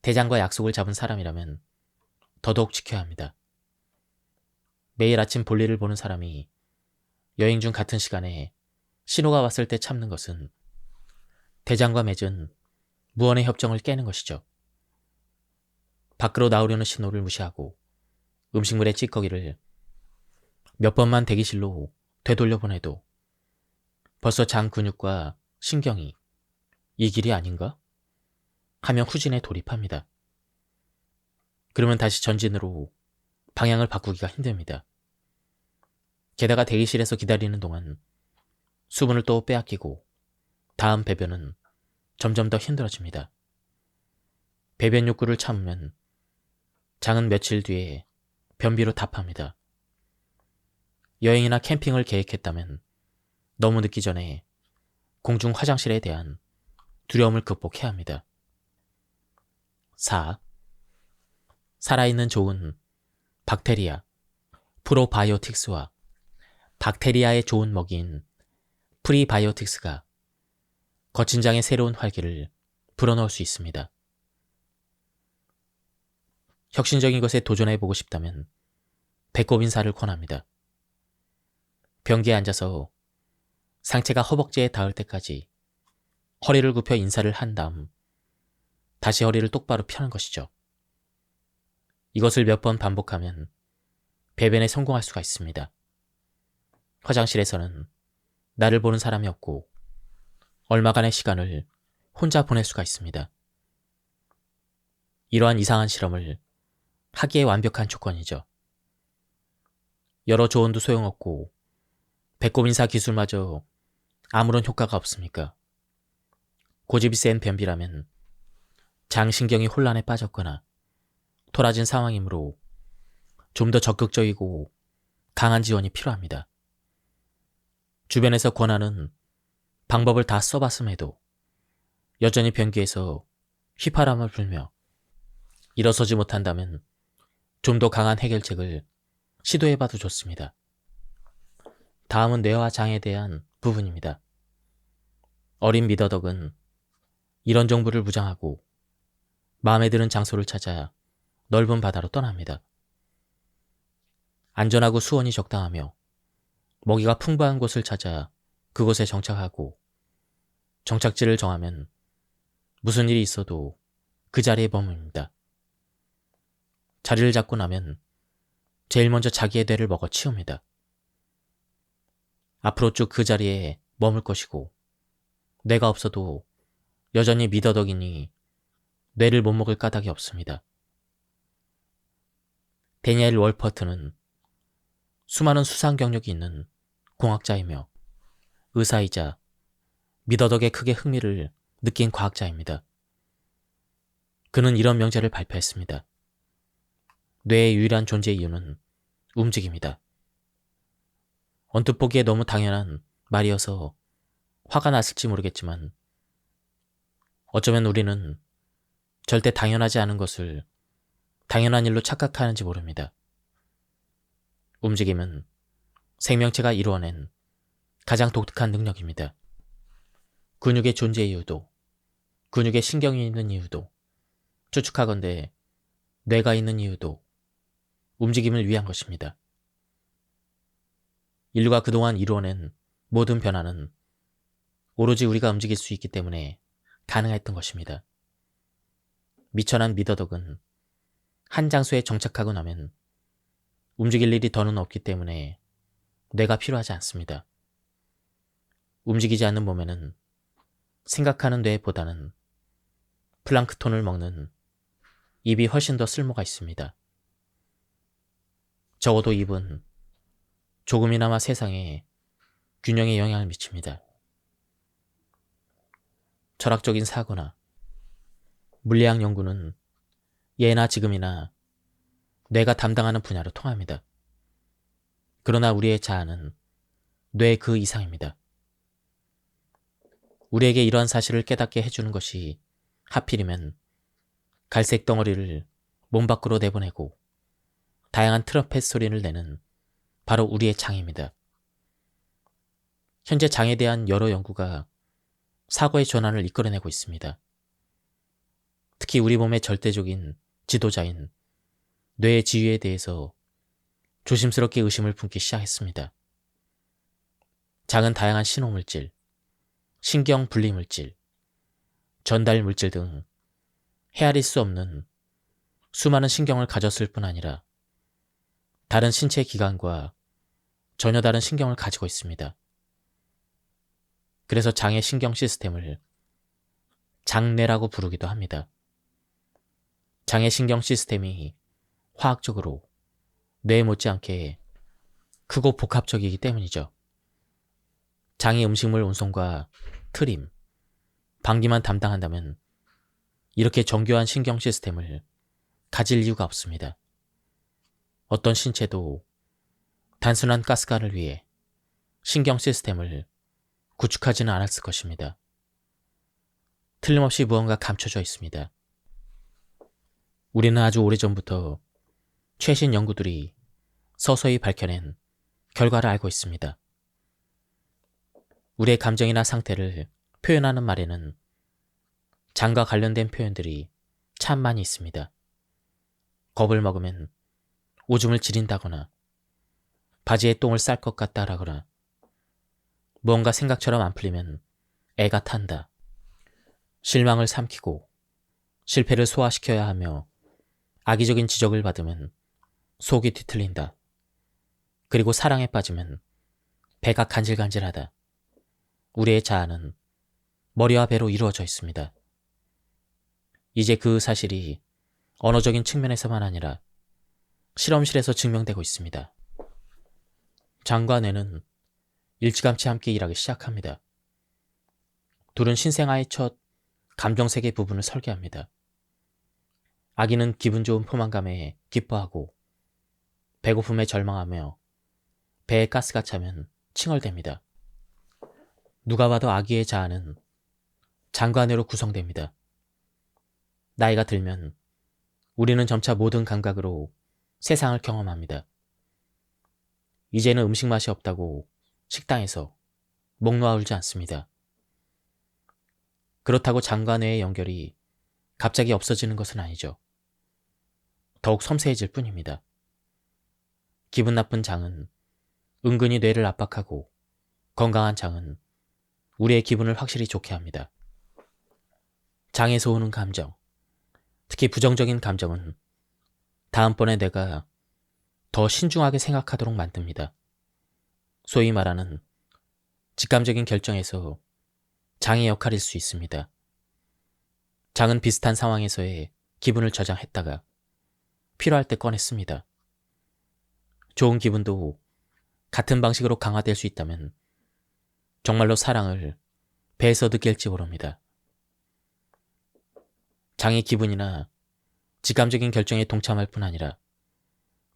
대장과 약속을 잡은 사람이라면 더더욱 지켜야 합니다. 매일 아침 볼일을 보는 사람이 여행 중 같은 시간에 신호가 왔을 때 참는 것은 대장과 맺은 무언의 협정을 깨는 것이죠. 밖으로 나오려는 신호를 무시하고 음식물의 찌꺼기를 몇 번만 대기실로 되돌려 보내도 벌써 장 근육과 신경이 이 길이 아닌가? 하며 후진에 돌입합니다. 그러면 다시 전진으로 방향을 바꾸기가 힘듭니다. 게다가 대기실에서 기다리는 동안 수분을 또 빼앗기고 다음 배변은 점점 더 힘들어집니다. 배변 욕구를 참으면 장은 며칠 뒤에 변비로 답합니다. 여행이나 캠핑을 계획했다면 너무 늦기 전에 공중 화장실에 대한 두려움을 극복해야 합니다. 4. 살아있는 좋은 박테리아, 프로바이오틱스와 박테리아의 좋은 먹이인 프리바이오틱스가 거친 장의 새로운 활기를 불어넣을 수 있습니다. 혁신적인 것에 도전해보고 싶다면 배꼽 인사를 권합니다. 변기에 앉아서 상체가 허벅지에 닿을 때까지 허리를 굽혀 인사를 한 다음 다시 허리를 똑바로 펴는 것이죠. 이것을 몇 번 반복하면 배변에 성공할 수가 있습니다. 화장실에서는 나를 보는 사람이 없고 얼마간의 시간을 혼자 보낼 수가 있습니다. 이러한 이상한 실험을 하기에 완벽한 조건이죠. 여러 조언도 소용없고 배꼽 인사 기술마저 아무런 효과가 없습니까? 고집이 센 변비라면 장신경이 혼란에 빠졌거나 토라진 상황이므로 좀 더 적극적이고 강한 지원이 필요합니다. 주변에서 권하는 방법을 다 써봤음에도 여전히 변기에서 휘파람을 불며 일어서지 못한다면 좀 더 강한 해결책을 시도해봐도 좋습니다. 다음은 뇌와 장에 대한 부분입니다. 어린 미더덕은 이런 정보를 무장하고 마음에 드는 장소를 찾아 넓은 바다로 떠납니다. 안전하고 수온이 적당하며 먹이가 풍부한 곳을 찾아 그곳에 정착하고 정착지를 정하면 무슨 일이 있어도 그 자리에 머뭅니다. 자리를 잡고 나면 제일 먼저 자기의 뇌를 먹어 치웁니다. 앞으로 쭉 그 자리에 머물 것이고 뇌가 없어도 여전히 미더덕이니 뇌를 못 먹을 까닭이 없습니다. 데니엘 월퍼트는 수많은 수상 경력이 있는 공학자이며 의사이자 미더덕에 크게 흥미를 느낀 과학자입니다. 그는 이런 명제를 발표했습니다. 뇌의 유일한 존재 이유는 움직임이다. 언뜻 보기에 너무 당연한 말이어서 화가 났을지 모르겠지만 어쩌면 우리는 절대 당연하지 않은 것을 당연한 일로 착각하는지 모릅니다. 움직임은 생명체가 이루어낸 가장 독특한 능력입니다. 근육의 존재 이유도, 근육에 신경이 있는 이유도, 추측하건대 뇌가 있는 이유도 움직임을 위한 것입니다. 인류가 그동안 이루어낸 모든 변화는 오로지 우리가 움직일 수 있기 때문에 가능했던 것입니다. 미천한 미더덕은 한 장소에 정착하고 나면 움직일 일이 더는 없기 때문에 뇌가 필요하지 않습니다. 움직이지 않는 몸에는 생각하는 뇌보다는 플랑크톤을 먹는 입이 훨씬 더 쓸모가 있습니다. 적어도 입은 조금이나마 세상에 균형에 영향을 미칩니다. 철학적인 사고나 물리학 연구는 예나 지금이나 뇌가 담당하는 분야로 통합니다. 그러나 우리의 자아는 뇌 그 이상입니다. 우리에게 이러한 사실을 깨닫게 해주는 것이 하필이면 갈색 덩어리를 몸 밖으로 내보내고 다양한 트럼펫 소리를 내는 바로 우리의 장입니다. 현재 장에 대한 여러 연구가 사고의 전환을 이끌어내고 있습니다. 특히 우리 몸의 절대적인 지도자인 뇌의 지위에 대해서 조심스럽게 의심을 품기 시작했습니다. 장은 다양한 신호물질, 신경 분리물질, 전달물질 등 헤아릴 수 없는 수많은 신경을 가졌을 뿐 아니라 다른 신체 기관과 전혀 다른 신경을 가지고 있습니다. 그래서 장의 신경 시스템을 장뇌라고 부르기도 합니다. 장의 신경 시스템이 화학적으로 뇌 못지않게 크고 복합적이기 때문이죠. 장이 음식물 운송과 트림, 방기만 담당한다면 이렇게 정교한 신경 시스템을 가질 이유가 없습니다. 어떤 신체도 단순한 가스관을 위해 신경 시스템을 구축하지는 않았을 것입니다. 틀림없이 무언가 감춰져 있습니다. 우리는 아주 오래전부터 최신 연구들이 서서히 밝혀낸 결과를 알고 있습니다. 우리의 감정이나 상태를 표현하는 말에는 장과 관련된 표현들이 참 많이 있습니다. 겁을 먹으면 오줌을 지린다거나 바지에 똥을 쌀 것 같다라거나 무언가 생각처럼 안 풀리면 애가 탄다. 실망을 삼키고 실패를 소화시켜야 하며 악의적인 지적을 받으면 속이 뒤틀린다. 그리고 사랑에 빠지면 배가 간질간질하다. 우리의 자아는 머리와 배로 이루어져 있습니다. 이제 그 사실이 언어적인 측면에서만 아니라 실험실에서 증명되고 있습니다. 장과 뇌는 일찌감치 함께 일하기 시작합니다. 둘은 신생아의 첫 감정세계 부분을 설계합니다. 아기는 기분 좋은 포만감에 기뻐하고 배고픔에 절망하며 배에 가스가 차면 칭얼댑니다. 누가 봐도 아기의 자아는 장과 뇌로 구성됩니다. 나이가 들면 우리는 점차 모든 감각으로 세상을 경험합니다. 이제는 음식 맛이 없다고 식당에서 목 놓아 울지 않습니다. 그렇다고 장과 뇌의 연결이 갑자기 없어지는 것은 아니죠. 더욱 섬세해질 뿐입니다. 기분 나쁜 장은 은근히 뇌를 압박하고 건강한 장은 우리의 기분을 확실히 좋게 합니다. 장에서 오는 감정, 특히 부정적인 감정은 다음번에 내가 더 신중하게 생각하도록 만듭니다. 소위 말하는 직감적인 결정에서 장의 역할일 수 있습니다. 장은 비슷한 상황에서의 기분을 저장했다가 필요할 때 꺼냈습니다. 좋은 기분도 같은 방식으로 강화될 수 있다면 정말로 사랑을 배에서 느낄지 모릅니다. 장의 기분이나 직감적인 결정에 동참할 뿐 아니라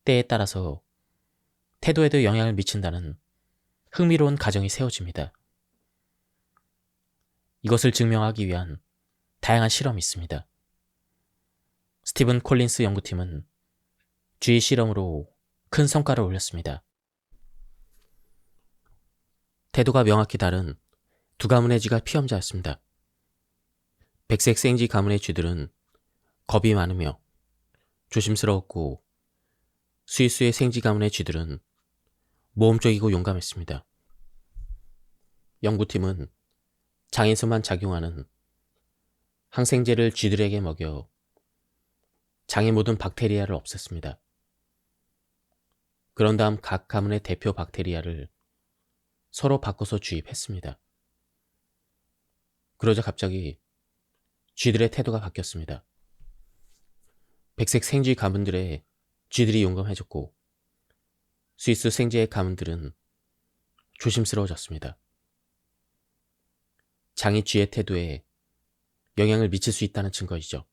때에 따라서 태도에도 영향을 미친다는 흥미로운 가정이 세워집니다. 이것을 증명하기 위한 다양한 실험이 있습니다. 스티븐 콜린스 연구팀은 쥐 실험으로 큰 성과를 올렸습니다. 태도가 명확히 다른 두 가문의 쥐가 피험자였습니다. 백색 생쥐 가문의 쥐들은 겁이 많으며 조심스러웠고 스위스의 생쥐 가문의 쥐들은 모험적이고 용감했습니다. 연구팀은 장에서만 작용하는 항생제를 쥐들에게 먹여 장의 모든 박테리아를 없앴습니다. 그런 다음 각 가문의 대표 박테리아를 서로 바꿔서 주입했습니다. 그러자 갑자기 쥐들의 태도가 바뀌었습니다. 백색 생쥐 가문들의 쥐들이 용감해졌고 스위스 생쥐의 가문들은 조심스러워졌습니다. 장이 쥐의 태도에 영향을 미칠 수 있다는 증거이죠.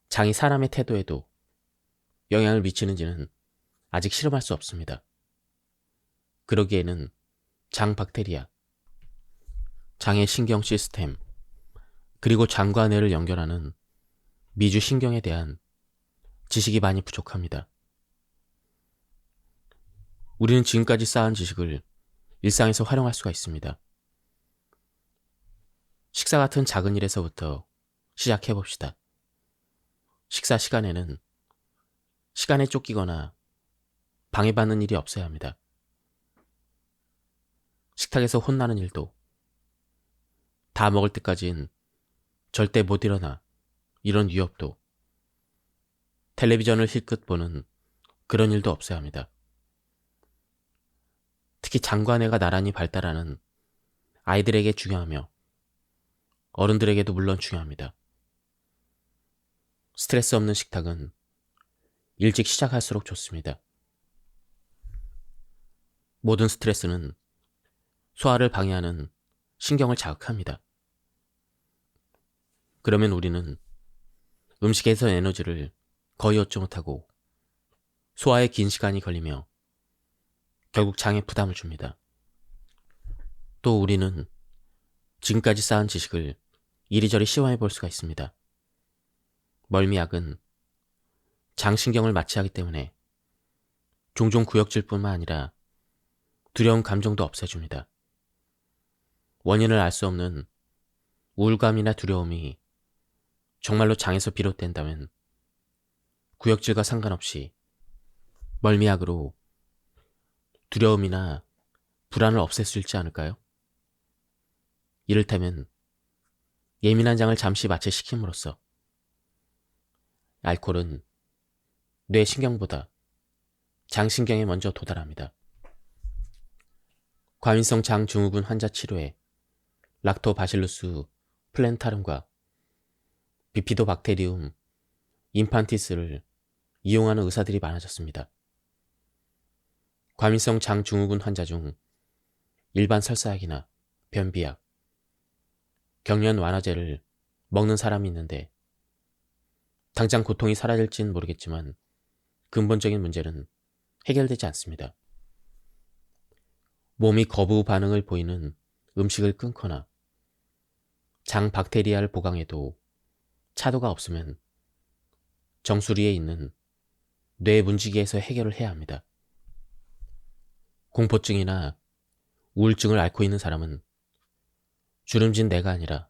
장이 사람의 태도에도 영향을 미치는지는 아직 실험할 수 없습니다. 그러기에는 장 박테리아, 장의 신경 시스템, 그리고 장과 뇌를 연결하는 미주 신경에 대한 지식이 많이 부족합니다. 우리는 지금까지 쌓은 지식을 일상에서 활용할 수가 있습니다. 식사 같은 작은 일에서부터 시작해 봅시다. 식사 시간에는 시간에 쫓기거나 방해받는 일이 없어야 합니다. 식탁에서 혼나는 일도, 다 먹을 때까지는 절대 못 일어나, 이런 위협도, 텔레비전을 힐끗 보는 그런 일도 없어야 합니다. 특히 장과 뇌가 나란히 발달하는 아이들에게 중요하며 어른들에게도 물론 중요합니다. 스트레스 없는 식탁은 일찍 시작할수록 좋습니다. 모든 스트레스는 소화를 방해하는 신경을 자극합니다. 그러면 우리는 음식에서 에너지를 거의 얻지 못하고 소화에 긴 시간이 걸리며 결국 장에 부담을 줍니다. 또 우리는 지금까지 쌓은 지식을 이리저리 시험해 볼 수가 있습니다. 멀미약은 장신경을 마취하기 때문에 종종 구역질뿐만 아니라 두려운 감정도 없애줍니다. 원인을 알 수 없는 우울감이나 두려움이 정말로 장에서 비롯된다면 구역질과 상관없이 멀미약으로 두려움이나 불안을 없앨 수 있지 않을까요? 이를테면 예민한 장을 잠시 마취시킴으로써 알코올은 뇌신경보다 장신경에 먼저 도달합니다. 과민성 장증후군 환자 치료에 락토바실루스 플랜타름과 비피도박테리움 인판티스를 이용하는 의사들이 많아졌습니다. 과민성 장증후군 환자 중 일반 설사약이나 변비약, 경련 완화제를 먹는 사람이 있는데 당장 고통이 사라질지는 모르겠지만 근본적인 문제는 해결되지 않습니다. 몸이 거부 반응을 보이는 음식을 끊거나 장 박테리아를 보강해도 차도가 없으면 정수리에 있는 뇌 문지기에서 해결을 해야 합니다. 공포증이나 우울증을 앓고 있는 사람은 주름진 뇌가 아니라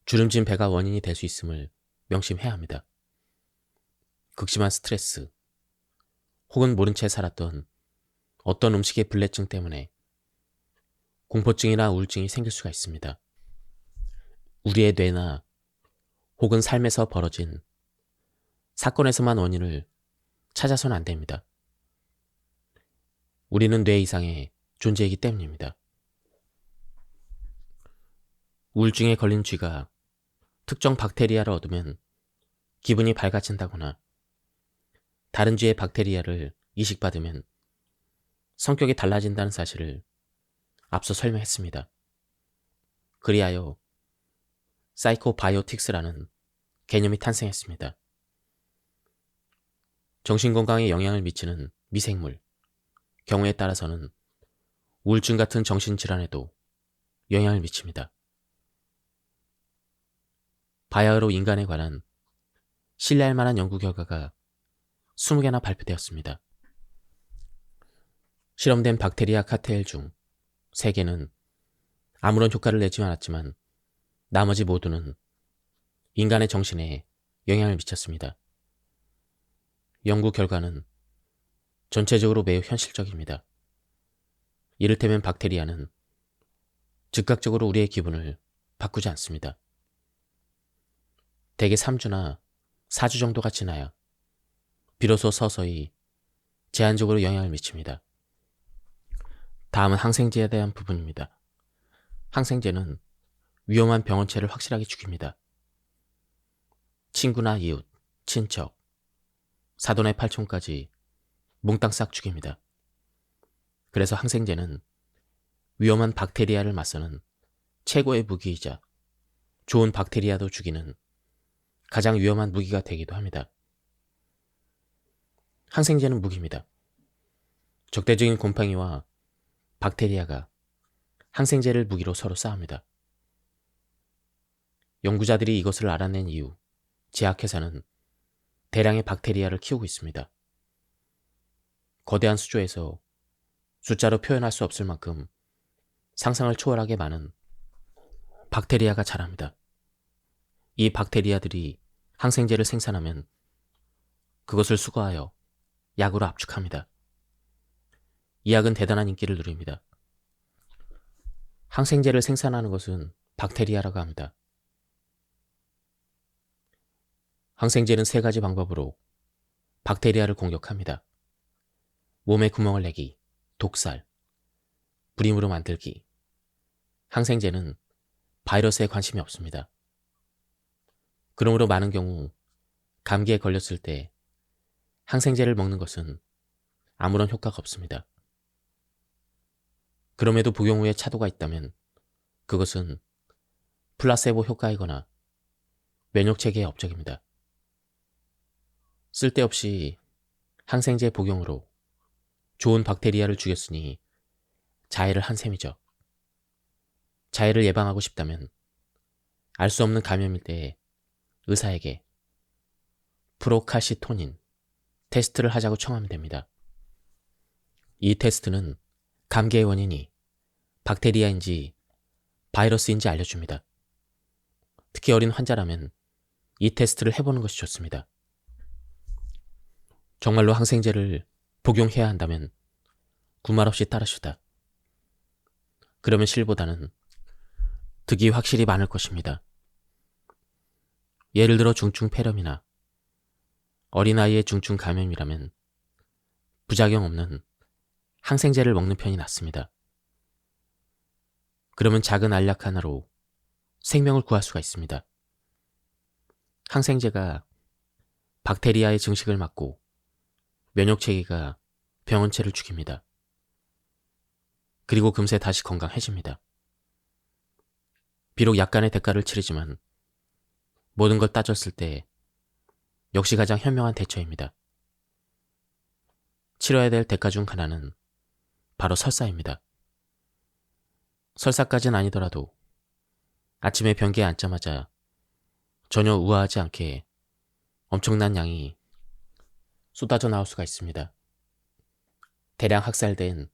주름진 배가 원인이 될 수 있음을 명심해야 합니다. 극심한 스트레스 혹은 모른 채 살았던 어떤 음식의 불내증 때문에 공포증이나 우울증이 생길 수가 있습니다. 우리의 뇌나 혹은 삶에서 벌어진 사건에서만 원인을 찾아서는 안 됩니다. 우리는 뇌 이상의 존재이기 때문입니다. 우울증에 걸린 쥐가 특정 박테리아를 얻으면 기분이 밝아진다거나 다른 쥐의 박테리아를 이식받으면 성격이 달라진다는 사실을 앞서 설명했습니다. 그리하여 사이코바이오틱스라는 개념이 탄생했습니다. 정신건강에 영향을 미치는 미생물, 경우에 따라서는 우울증 같은 정신질환에도 영향을 미칩니다. 바야흐로 인간에 관한 신뢰할 만한 연구 결과가 20개나 발표되었습니다. 실험된 박테리아 칵테일 중 3개는 아무런 효과를 내지 않았지만 나머지 모두는 인간의 정신에 영향을 미쳤습니다. 연구 결과는 전체적으로 매우 현실적입니다. 이를테면 박테리아는 즉각적으로 우리의 기분을 바꾸지 않습니다. 대개 3주나 4주 정도가 지나야 비로소 서서히 제한적으로 영향을 미칩니다. 다음은 항생제에 대한 부분입니다. 항생제는 위험한 병원체를 확실하게 죽입니다. 친구나 이웃, 친척, 사돈의 팔촌까지 몽땅 싹 죽입니다. 그래서 항생제는 위험한 박테리아를 맞서는 최고의 무기이자 좋은 박테리아도 죽이는 가장 위험한 무기가 되기도 합니다. 항생제는 무기입니다. 적대적인 곰팡이와 박테리아가 항생제를 무기로 서로 싸웁니다. 연구자들이 이것을 알아낸 이후 제약회사는 대량의 박테리아를 키우고 있습니다. 거대한 수조에서 숫자로 표현할 수 없을 만큼 상상을 초월하게 많은 박테리아가 자랍니다. 이 박테리아들이 항생제를 생산하면 그것을 수거하여 약으로 압축합니다. 이 약은 대단한 인기를 누립니다. 항생제를 생산하는 것은 박테리아라고 합니다. 항생제는 3가지 방법으로 박테리아를 공격합니다. 몸에 구멍을 내기, 독살, 불임으로 만들기. 항생제는 바이러스에 관심이 없습니다. 그러므로 많은 경우 감기에 걸렸을 때 항생제를 먹는 것은 아무런 효과가 없습니다. 그럼에도 복용 후에 차도가 있다면 그것은 플라세보 효과이거나 면역체계의 업적입니다. 쓸데없이 항생제 복용으로 좋은 박테리아를 죽였으니 자해를 한 셈이죠. 자해를 예방하고 싶다면 알 수 없는 감염일 때 의사에게 프로칼시토닌 테스트를 하자고 청하면 됩니다. 이 테스트는 감기의 원인이 박테리아인지 바이러스인지 알려줍니다. 특히 어린 환자라면 이 테스트를 해보는 것이 좋습니다. 정말로 항생제를 복용해야 한다면 구말 없이 따르시다. 그러면 실보다는 득이 확실히 많을 것입니다. 예를 들어 중증 폐렴이나 어린아이의 중증 감염이라면 부작용 없는 항생제를 먹는 편이 낫습니다. 그러면 작은 알약 하나로 생명을 구할 수가 있습니다. 항생제가 박테리아의 증식을 막고 면역체계가 병원체를 죽입니다. 그리고 금세 다시 건강해집니다. 비록 약간의 대가를 치르지만 모든 걸 따졌을 때 역시 가장 현명한 대처입니다. 치러야 될 대가 중 하나는 바로 설사입니다. 설사까지는 아니더라도 아침에 변기에 앉자마자 전혀 우아하지 않게 엄청난 양이 쏟아져 나올 수가 있습니다. 대량 학살된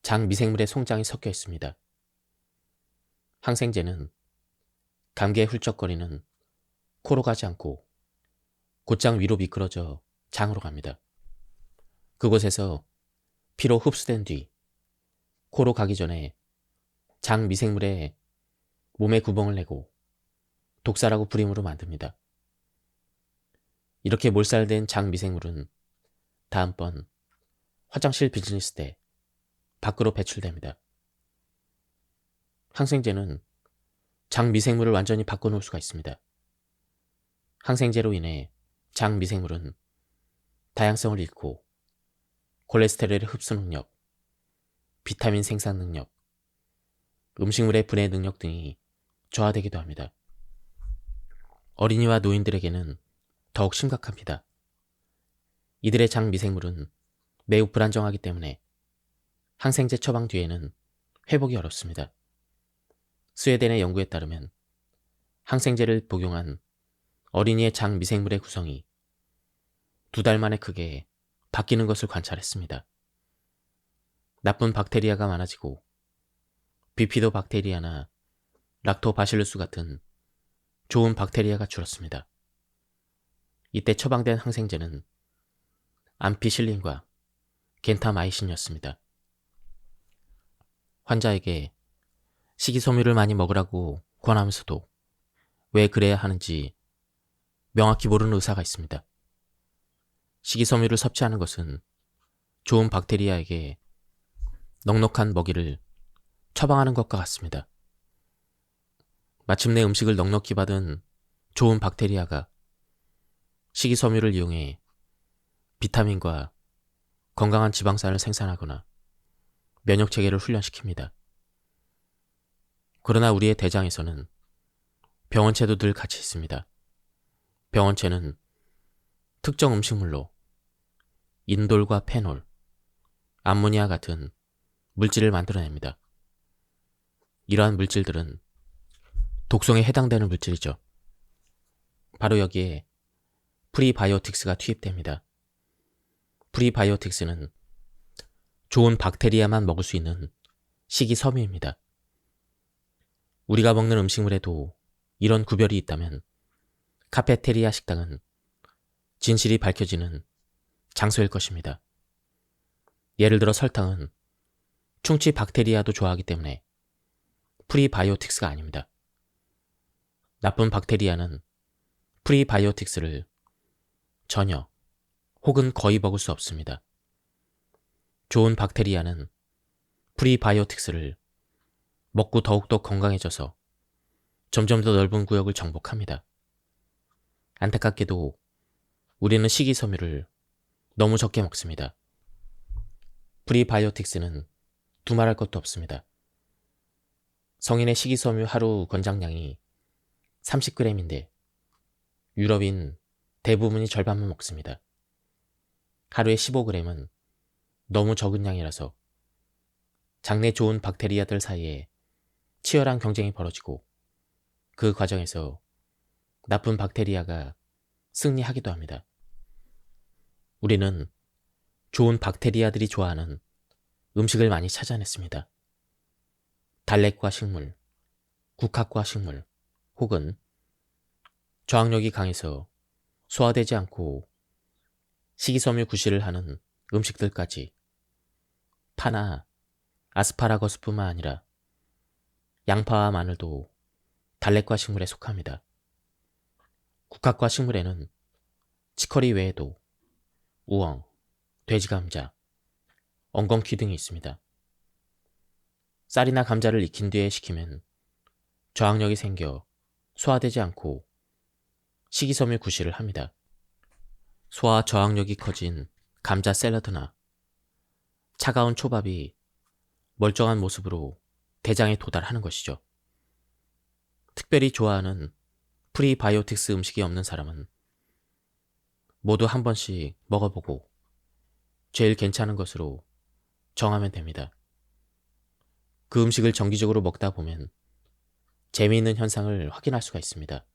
장 미생물의 송장이 섞여 있습니다. 항생제는 감기에 훌쩍거리는 코로 가지 않고 곧장 위로 미끄러져 장으로 갑니다. 그곳에서 피로 흡수된 뒤 코로 가기 전에 장 미생물에 몸에 구멍을 내고 독살하고 불임으로 만듭니다. 이렇게 몰살된 장 미생물은 다음번 화장실 비즈니스 때 밖으로 배출됩니다. 항생제는 장 미생물을 완전히 바꿔놓을 수가 있습니다. 항생제로 인해 장 미생물은 다양성을 잃고 콜레스테롤의 흡수 능력, 비타민 생산 능력, 음식물의 분해 능력 등이 저하되기도 합니다. 어린이와 노인들에게는 더욱 심각합니다. 이들의 장 미생물은 매우 불안정하기 때문에 항생제 처방 뒤에는 회복이 어렵습니다. 스웨덴의 연구에 따르면 항생제를 복용한 어린이의 장 미생물의 구성이 2달 만에 크게 바뀌는 것을 관찰했습니다. 나쁜 박테리아가 많아지고 비피도 박테리아나 락토바실루스 같은 좋은 박테리아가 줄었습니다. 이때 처방된 항생제는 암피실린과 겐타마이신이었습니다. 환자에게 식이섬유를 많이 먹으라고 권하면서도 왜 그래야 하는지 명확히 모르는 의사가 있습니다. 식이섬유를 섭취하는 것은 좋은 박테리아에게 넉넉한 먹이를 처방하는 것과 같습니다. 마침내 음식을 넉넉히 받은 좋은 박테리아가 식이섬유를 이용해 비타민과 건강한 지방산을 생산하거나 면역체계를 훈련시킵니다. 그러나 우리의 대장에서는 병원체도 늘 같이 있습니다. 병원체는 특정 음식물로 인돌과 페놀, 암모니아 같은 물질을 만들어냅니다. 이러한 물질들은 독성에 해당되는 물질이죠. 바로 여기에 프리바이오틱스가 투입됩니다. 프리바이오틱스는 좋은 박테리아만 먹을 수 있는 식이섬유입니다. 우리가 먹는 음식물에도 이런 구별이 있다면 카페테리아 식당은 진실이 밝혀지는 장소일 것입니다. 예를 들어 설탕은 충치 박테리아도 좋아하기 때문에 프리바이오틱스가 아닙니다. 나쁜 박테리아는 프리바이오틱스를 전혀 혹은 거의 먹을 수 없습니다. 좋은 박테리아는 프리바이오틱스를 먹고 더욱더 건강해져서 점점 더 넓은 구역을 정복합니다. 안타깝게도 우리는 식이섬유를 너무 적게 먹습니다. 프리바이오틱스는 두말할 것도 없습니다. 성인의 식이섬유 하루 권장량이 30g인데 유럽인 대부분이 절반만 먹습니다. 하루에 15g은 너무 적은 양이라서 장내 좋은 박테리아들 사이에 치열한 경쟁이 벌어지고 그 과정에서 나쁜 박테리아가 승리하기도 합니다. 우리는 좋은 박테리아들이 좋아하는 음식을 많이 찾아냈습니다. 달래과 식물, 국화과 식물, 혹은 저항력이 강해서 소화되지 않고 식이섬유 구실을 하는 음식들까지 파나 아스파라거스뿐만 아니라 양파와 마늘도 달래과 식물에 속합니다. 국화과 식물에는 치커리 외에도 우엉, 돼지감자, 엉겅퀴 등이 있습니다. 쌀이나 감자를 익힌 뒤에 식히면 저항력이 생겨 소화되지 않고 식이섬유 구실을 합니다. 소화 저항력이 커진 감자 샐러드나 차가운 초밥이 멀쩡한 모습으로 대장에 도달하는 것이죠. 특별히 좋아하는 프리바이오틱스 음식이 없는 사람은 모두 한 번씩 먹어보고 제일 괜찮은 것으로 정하면 됩니다. 그 음식을 정기적으로 먹다 보면 재미있는 현상을 확인할 수가 있습니다.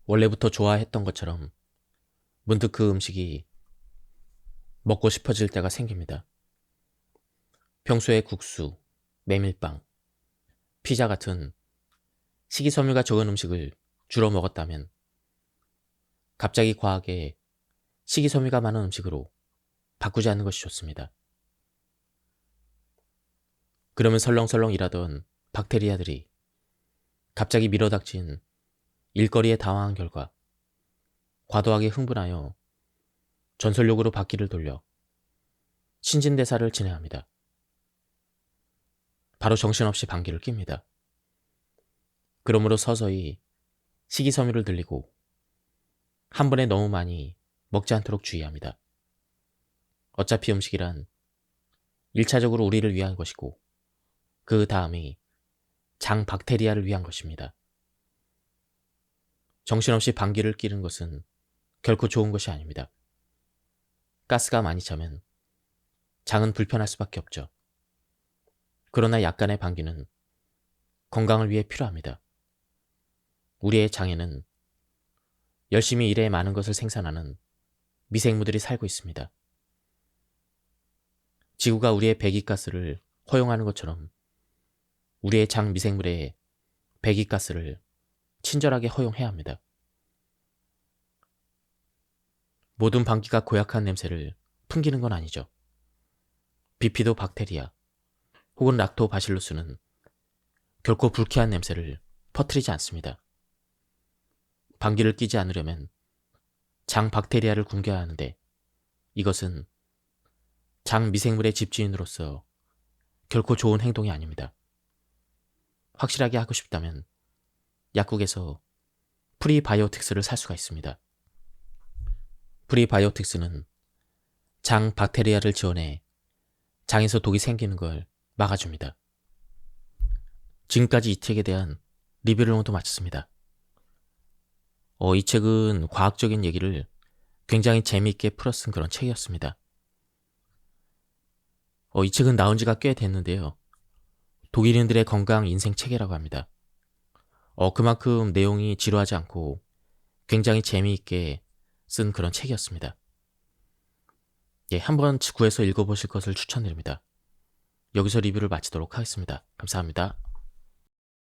원래부터 좋아했던 것처럼 문득 그 음식이 먹고 싶어질 때가 생깁니다. 평소에 국수, 메밀빵, 피자 같은 식이섬유가 적은 음식을 주로 먹었다면 갑자기 과하게 식이섬유가 많은 음식으로 바꾸지 않는 것이 좋습니다. 그러면 설렁설렁 일하던 박테리아들이 갑자기 밀어닥친 일거리에 당황한 결과 과도하게 흥분하여 전설력으로 바퀴를 돌려 신진대사를 진행합니다. 바로 정신없이 방귀를 낍니다. 그러므로 서서히 식이섬유를 들리고 한 번에 너무 많이 먹지 않도록 주의합니다. 어차피 음식이란 1차적으로 우리를 위한 것이고 그 다음이 장 박테리아를 위한 것입니다. 정신없이 방귀를 뀌는 것은 결코 좋은 것이 아닙니다. 가스가 많이 차면 장은 불편할 수밖에 없죠. 그러나 약간의 방귀는 건강을 위해 필요합니다. 우리의 장에는 열심히 일해 많은 것을 생산하는 미생물들이 살고 있습니다. 지구가 우리의 배기가스를 허용하는 것처럼 우리의 장 미생물의 배기가스를 친절하게 허용해야 합니다. 모든 방귀가 고약한 냄새를 풍기는 건 아니죠. 비피도 박테리아 혹은 락토바실루스는 결코 불쾌한 냄새를 퍼뜨리지 않습니다. 방귀를 뀌지 않으려면 장 박테리아를 굶겨야 하는데 이것은 장 미생물의 집주인으로서 결코 좋은 행동이 아닙니다. 확실하게 하고 싶다면 약국에서 프리바이오틱스를 살 수가 있습니다. 프리바이오틱스는 장 박테리아를 지원해 장에서 독이 생기는 걸 막아줍니다. 지금까지 이 책에 대한 리뷰를 모두 마쳤습니다. 이 책은 과학적인 얘기를 굉장히 재미있게 풀어쓴 그런 책이었습니다. 이 책은 나온 지가 꽤 됐는데요. 독일인들의 건강 인생 체계라고 합니다. 그만큼 내용이 지루하지 않고 굉장히 재미있게 쓴 그런 책이었습니다. 예, 한번 구해서 읽어보실 것을 추천드립니다. 여기서 리뷰를 마치도록 하겠습니다. 감사합니다.